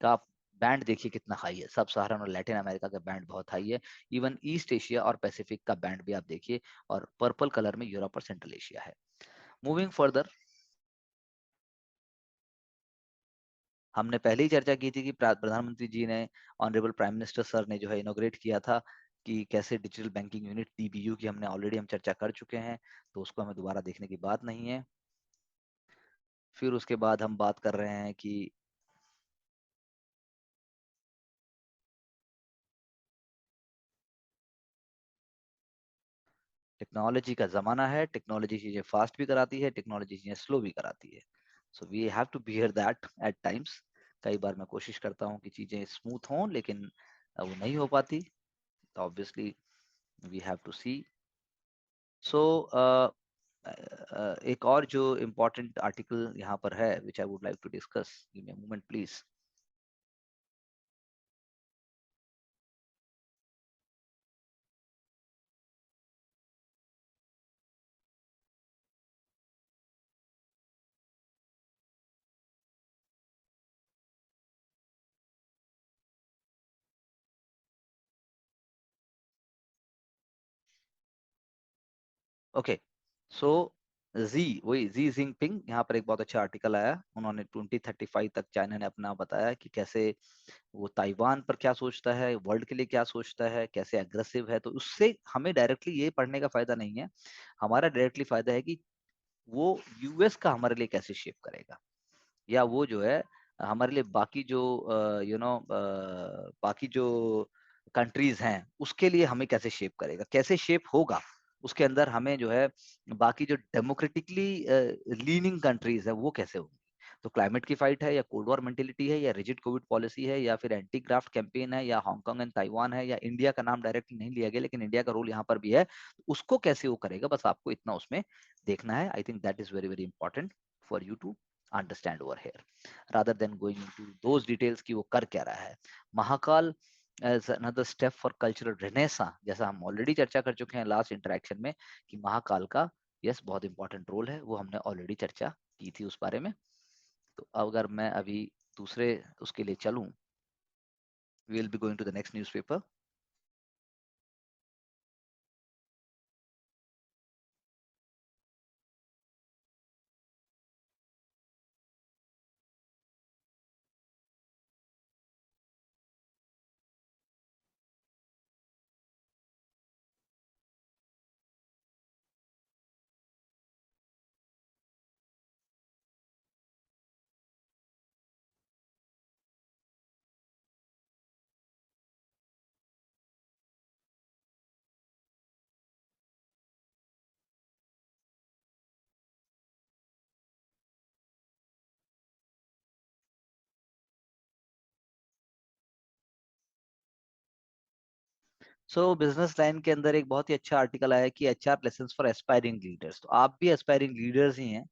का बैंड देखिए कितना हाई है, सब सहारन और लैटिन अमेरिका का बैंड बहुत हाई है। इवन ईस्ट एशिया और पैसिफिक का बैंड भी आप देखिए, और पर्पल कलर में यूरोप और सेंट्रल एशिया है। मूविंग फर्दर, हमने पहले ही चर्चा की थी कि प्रधानमंत्री जी ने, ऑनरेबल प्राइम मिनिस्टर सर ने जो है इनोग्रेट किया था कि कैसे डिजिटल बैंकिंग यूनिट डीबीयू की हमने ऑलरेडी हम चर्चा कर चुके हैं, तो उसको हमें दोबारा देखने की बात नहीं है। फिर उसके बाद हम बात कर रहे हैं कि टेक्नोलॉजी का जमाना है, टेक्नोलॉजी चीजें फास्ट भी कराती है, टेक्नोलॉजी चीजें स्लो भी कराती है। So we have to bear that at times. कई बार मैं कोशिश करता हूँ कि चीजें स्मूथ हों, लेकिन वो नहीं हो पाती, तो obviously we have to see. So एक और जो इम्पोर्टेंट आर्टिकल यहाँ पर है which I would like to discuss, give me a moment please. Okay, so वही जी जिनपिंग, यहाँ पर एक बहुत अच्छा आर्टिकल आया, उन्होंने 2035 तक चाइना ने अपना बताया कि कैसे वो ताइवान पर क्या सोचता है, वर्ल्ड के लिए क्या सोचता है, कैसे अग्रेसिव है। तो उससे हमें डायरेक्टली ये पढ़ने का फायदा नहीं है, हमारा डायरेक्टली फायदा है कि वो यूएस का हमारे लिए कैसे शेप करेगा, या वो जो है हमारे लिए बाकी जो बाकी जो कंट्रीज हैं उसके लिए हमें कैसे शेप करेगा, कैसे शेप होगा उसके अंदर हमें जो है बाकी जो डेमोक्रेटिकली लीनिंग कंट्रीज है वो कैसे होंगी। तो क्लाइमेट की फाइट है, या कोल्ड वॉर मेंटेलिटी है, या रिजिड कोविड पॉलिसी है, या फिर एंटी ग्राफ्ट कैंपेन है, या हांगकांग एंड ताइवान है, या इंडिया का नाम डायरेक्टली नहीं लिया गया लेकिन इंडिया का रोल यहाँ पर भी है, तो उसको कैसे वो करेगा, बस आपको इतना उसमें देखना है। I think that is very very important for you to understand over here, rather than going into those details कि वो कर क्या रहा है। Mahakal as another step for cultural renaissance, जैसा हम ऑलरेडी चर्चा कर चुके हैं लास्ट इंटरेक्शन में, कि महाकाल का यस बहुत इंपॉर्टेंट रोल है, वो हमने ऑलरेडी चर्चा की थी उस बारे में। तो अगर मैं अभी दूसरे उसके लिए चलूं, we will be going to the next newspaper. So business line के अंदर एक बहुत ही अच्छा आर्टिकल आया कि HR lessons for aspiring leaders. तो आप भी एस्पायरिंग लीडर्स ही हैं,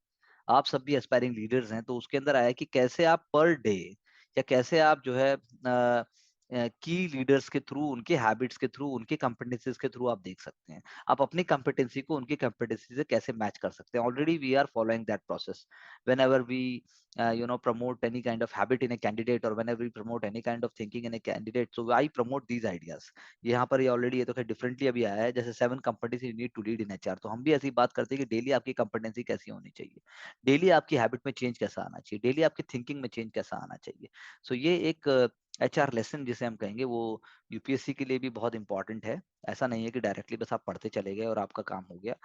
आप सब भी एस्पायरिंग लीडर्स हैं, तो उसके अंदर आया कि कैसे आप पर डे, या कैसे आप जो है की लीडर्स के थ्रू, उनके हैबिट्स के थ्रू, उनके कॉम्पिटेंसीज के थ्रू आप देख सकते हैं। आप अपनी कॉम्पिटेंसी को उनकी कॉम्पिटेंसी से कैसे मैच कर सकते हैं। Already we are following that process whenever we promote any kind of habit in a candidate, or whenever we promote any kind of thinking in a candidate, so I promote these ideas. यहाँ पर ये already ये तो खैर differently अभी आया है, जैसे 7 companies you need to lead in HR, तो हम भी ऐसी बात करते हैं कि डेली आपकी कंपटेंसी कैसी होनी चाहिए, डेली आपकी हैबिट में चेंज कैसा आना चाहिए, डेली आपकी थिंकिंग में चेंज कैसा आना चाहिए। सो ये एक एचआर लेसन जिसे हम कहेंगे, वो यूपीएससी के लिए भी बहुत इंपॉर्टेंट है। ऐसा नहीं है कि डायरेक्टली बस आप पढ़ते चले गए और आपका काम हो गया।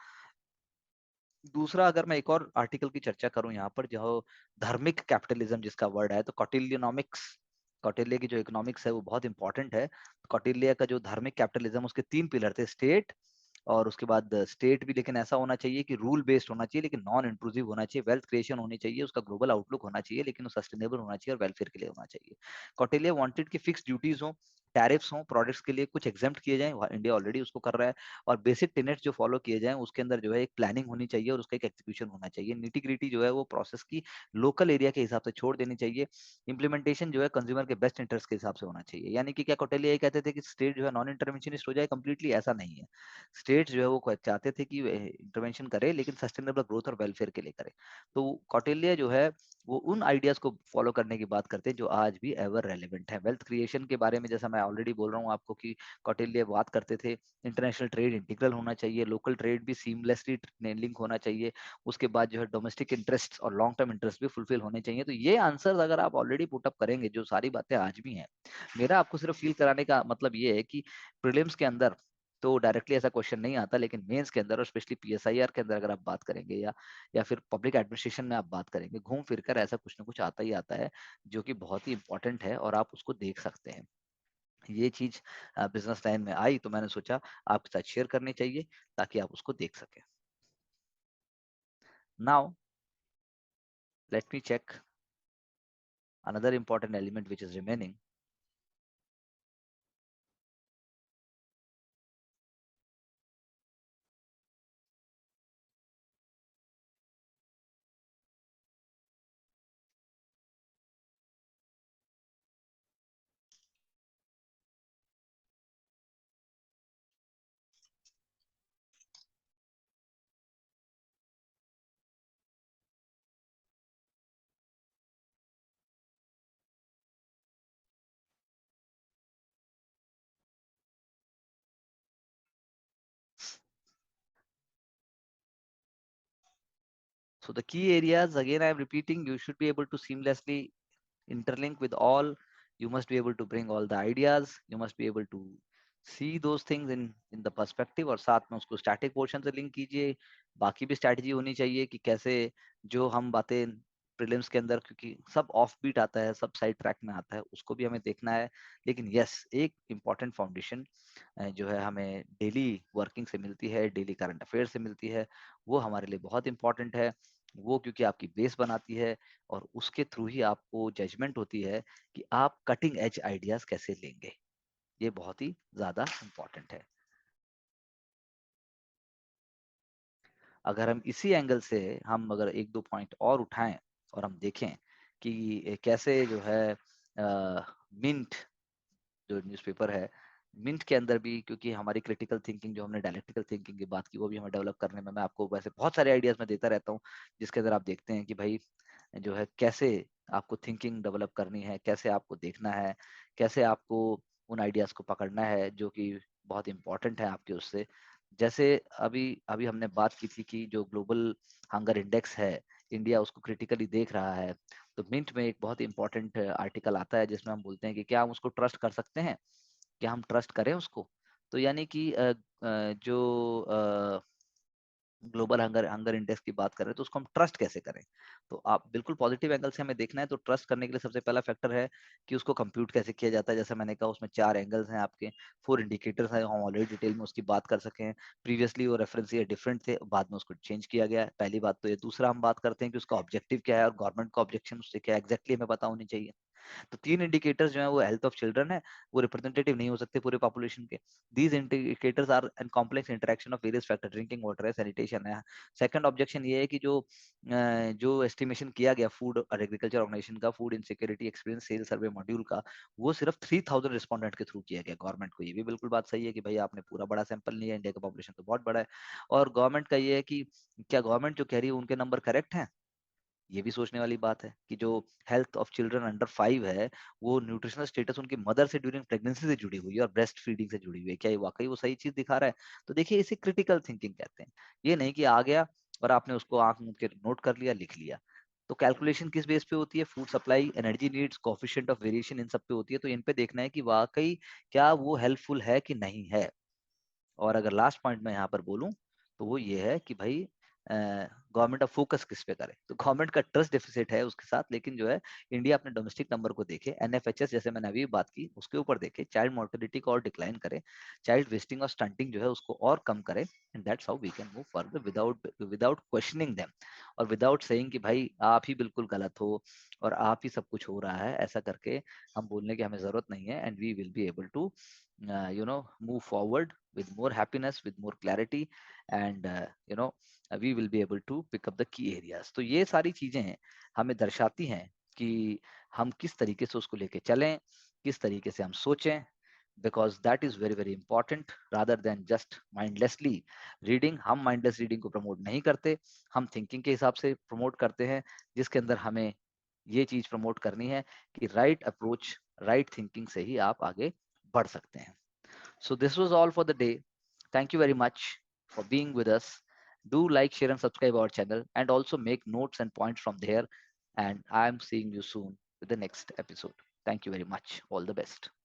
दूसरा, अगर मैं एक और आर्टिकल की चर्चा करूं यहाँ पर, जो धार्मिक कैपिटलिज्म जिसका वर्ड है, तो कौटिल्यनॉमिक्स, कौटिल्य की जो इकोनॉमिक्स है वो बहुत इंपॉर्टेंट है। कौटिल्य का जो धार्मिक कैपिटलिज्म, उसके 3 पिलर थे, स्टेट, और उसके बाद स्टेट भी लेकिन ऐसा होना चाहिए कि रूल बेस्ड होना चाहिए, लेकिन नॉन इंट्रूसिव होना चाहिए, वेल्थ क्रिएशन होनी चाहिए, उसका ग्लोबल आउटलुक होना चाहिए, लेकिन वो सस्टेनेबल होना चाहिए और वेलफेयर के लिए होना चाहिए। कौटिल्य वांटेड कि फिक्स ड्यूटीज हो, टैरिफ्स हो, प्रोडक्ट्स के लिए कुछ एग्जेम्प्ट किए जाएं, इंडिया ऑलरेडी उसको कर रहा है, और बेसिक टेनेट्स जो फॉलो किए जाएं उसके अंदर जो है एक प्लानिंग होनी चाहिए और उसका एक एग्जीक्यूशन होना चाहिए। निटी ग्रिटी जो है वो प्रोसेस की लोकल एरिया के हिसाब से छोड़ देनी चाहिए। इंप्लीमेंटेशन जो है कंज्यूमर के बेस्ट इंटरेस्ट के हिसाब से होना चाहिए। यानी कि क्या कौटिल्य ये कहते थे कि स्टेट जो है नॉन इंटरवेंशनिस्ट हो जाए, कंप्लीटली ऐसा नहीं है। स्टेट्स जो है वो चाहते थे कि इंटरवेंशन करे, लेकिन सस्टेनेबल ग्रोथ और वेलफेयर के लिए करे। तो कौटिल्य जो है वो उन आइडियाज को फॉलो करने की बात करते हैं जो आज भी एवर रेलेवेंट है। वेल्थ क्रिएशन के बारे में जैसा मैं ऑलरेडी बोल रहा हूँ आपको कि कौटिल्य बात करते थे, इंटरनेशनल ट्रेड इंटीग्रल होना चाहिए, लोकल ट्रेड भी सीमलेसली लिंक होना चाहिए, उसके बाद जो है डोमेस्टिक इंटरेस्ट और लॉन्ग टर्म इंटरेस्ट भी फुलफिल होने चाहिए। तो ये आंसर अगर आप ऑलरेडी पुटअप करेंगे, जो सारी बातें आज भी हैं, मेरा आपको सिर्फ फील कराने का मतलब ये है कि प्रीलिम्स के अंदर तो डायरेक्टली ऐसा क्वेश्चन नहीं आता, लेकिन मेंस के अंदर और स्पेशली पीएसआईआर के अंदर अगर आप बात करेंगे, या फिर पब्लिक एडमिनिस्ट्रेशन में आप बात करेंगे, घूम फिर कर ऐसा कुछ ना कुछ आता ही आता है जो कि बहुत ही इंपॉर्टेंट है और आप उसको देख सकते हैं। ये चीज बिजनेस लाइन में आई तो मैंने सोचा आपके साथ शेयर करनी चाहिए ताकि आप उसको देख सकें। Now let me check another important element which is remaining. So the key areas, again I am repeating, you should be able to seamlessly interlink with all. You must be able to bring all the ideas, you must be able to see those things in the perspective, और साथ में उसको static portion से link कीजिए। बाकी भी strategy होनी चाहिए कि कैसे जो हम बातें प्रीलिम्स के अंदर, क्योंकि सब ऑफ बीट आता है, सब साइड ट्रैक में आता है, उसको भी हमें देखना है। लेकिन यस, एक इम्पॉर्टेंट फाउंडेशन जो है हमें डेली वर्किंग से मिलती है, डेली करंट अफेयर से मिलती है, वो हमारे लिए बहुत इंपॉर्टेंट है। वो क्योंकि आपकी बेस बनाती है और उसके थ्रू ही आपको जजमेंट होती है कि आप कटिंग एज आइडियाज कैसे लेंगे। ये बहुत ही ज्यादा इंपॉर्टेंट है। अगर हम इसी एंगल से हम अगर एक दो पॉइंट और उठाएं और हम देखें कि कैसे जो है मिंट जो न्यूज़पेपर है, मिंट के अंदर भी, क्योंकि हमारी क्रिटिकल थिंकिंग, जो हमने डायलेक्टिकल थिंकिंग की बात की, वो भी हमें डेवलप करने में, मैं आपको वैसे बहुत सारे आइडियाज में देता रहता हूँ, जिसके अंदर आप देखते हैं कि भाई जो है कैसे आपको थिंकिंग डेवलप करनी है, कैसे आपको देखना है, कैसे आपको उन आइडियाज को पकड़ना है जो कि बहुत इंपॉर्टेंट है आपके उससे। जैसे अभी अभी हमने बात की थी कि जो ग्लोबल हंगर इंडेक्स है, इंडिया उसको क्रिटिकली देख रहा है। तो मिंट में एक बहुत इंपॉर्टेंट आर्टिकल आता है जिसमें हम बोलते हैं कि क्या हम उसको ट्रस्ट कर सकते हैं, क्या हम ट्रस्ट करें उसको। तो यानी कि जो ग्लोबल हंगर हंगर इंडेक्स की बात कर रहे हैं, तो उसको हम ट्रस्ट कैसे करें। तो आप बिल्कुल पॉजिटिव एंगल से हमें देखना है, तो ट्रस्ट करने के लिए सबसे पहला फैक्टर है कि उसको कंप्यूट कैसे किया जाता है। जैसे मैंने कहा, उसमें 4 एंगल्स हैं आपके, 4 इंडिकेटर्स हैं, हम ऑलरेडी डिटेल में उसकी बात कर सके हैं। प्रीवियसली वो रेफरेंस ये डिफरेंट थे, बाद में उसको चेंज किया गया है, पहली बात तो ये। दूसरा, हम बात करते हैं कि उसका ऑब्जेक्टिव क्या है और गवर्नमेंट का ऑब्जेक्शन उससे क्या एग्जैक्टली हमें पता होनी चाहिए। तो 3 इंडिकेटर्स जो है वो हेल्थ ऑफ चिल्ड्रन है, वो रिप्रेजेंटेटिव नहीं हो सकते पूरे पॉपुलेशन के। These indicators are an complex interaction of various factor, drinking water है, सैनिटेशन है। सेकंड ऑब्जेक्शन ये है कि जो एस्टिमेशन किया गया फूड और एग्रीकल्चर ऑर्गेनाइजेशन का, food insecurity experience scale survey module का, वो सिर्फ 3000 रिस्पोंडेंट के थ्रू किया गया गवर्नमेंट को। ये भी बिल्कुल बात सही है कि भाई आपने पूरा बड़ा सैंपल लिया, इंडिया का पॉपुलेशन तो बहुत बड़ा है। और गवर्नमेंट का ये है कि क्या गवर्नमेंट जो कह रही है उनके नंबर करेक्ट हैं? ये भी सोचने वाली बात है कि जो हेल्थ ऑफ चिल्ड्रन अंडर 5 है, वो न्यूट्रिशनल स्टेटस उनकी मदर से ड्यूरिंग प्रेगनेंसी से जुड़ी हुई है और ब्रेस्ट फीडिंग से जुड़ी हुई है। क्या ये वाकई वो सही चीज दिखा रहा है? तो देखिए, इसे क्रिटिकल थिंकिंग कहते हैं। ये नहीं कि आ गया और आपने उसको आंख मूंद के नोट कर लिया, लिख लिया। तो कैलकुलेशन किस बेस पे होती है? Food supply, energy needs, coefficient of variation, इन सब पे होती है। तो इन पे देखना है कि वाकई क्या वो हेल्पफुल है कि नहीं है। और अगर लास्ट पॉइंट में यहाँ पर बोलूं तो वो ये है कि भाई गवर्नमेंट अब फोकस किस पे करे। तो गवर्नमेंट का ट्रस्ट डेफिसिट है उसके साथ, लेकिन जो है इंडिया अपने डोमेस्टिक नंबर को देखे, एनएफएचएस जैसे मैंने अभी बात की उसके ऊपर देखे, चाइल्ड मोर्टेलिटी को और डिक्लाइन करे, चाइल्ड वेस्टिंग और स्टंटिंग जो है उसको और कम करे, and that's how we can move further without questioning them, और विदाउट सेइंग कि भाई आप ही बिल्कुल गलत हो और आप ही सब कुछ हो रहा है। ऐसा करके हम बोलने की हमें जरूरत नहीं है, and we will be able to move forward with more happiness, with more clarity, and we will be able to pick up the key areas. तो ये सारी चीजें हैं हमें दर्शाती हैं कि हम किस तरीके से उसको लेके चलें, किस तरीके से हम सोचें, because that is very very important rather than just mindlessly reading. हम mindless reading को प्रमोट नहीं करते, हम thinking के हिसाब से प्रमोट करते हैं, जिसके अंदर हमें ये चीज प्रमोट करनी है कि राइट अप्रोच, राइट थिंकिंग से ही आप आगे बढ़ सकते हैं। So this was all for the day. Thank you very much for being with us. Do like, share and subscribe our channel, and also make notes and points from there. And I'm seeing you soon with the next episode. Thank you very much. All the best.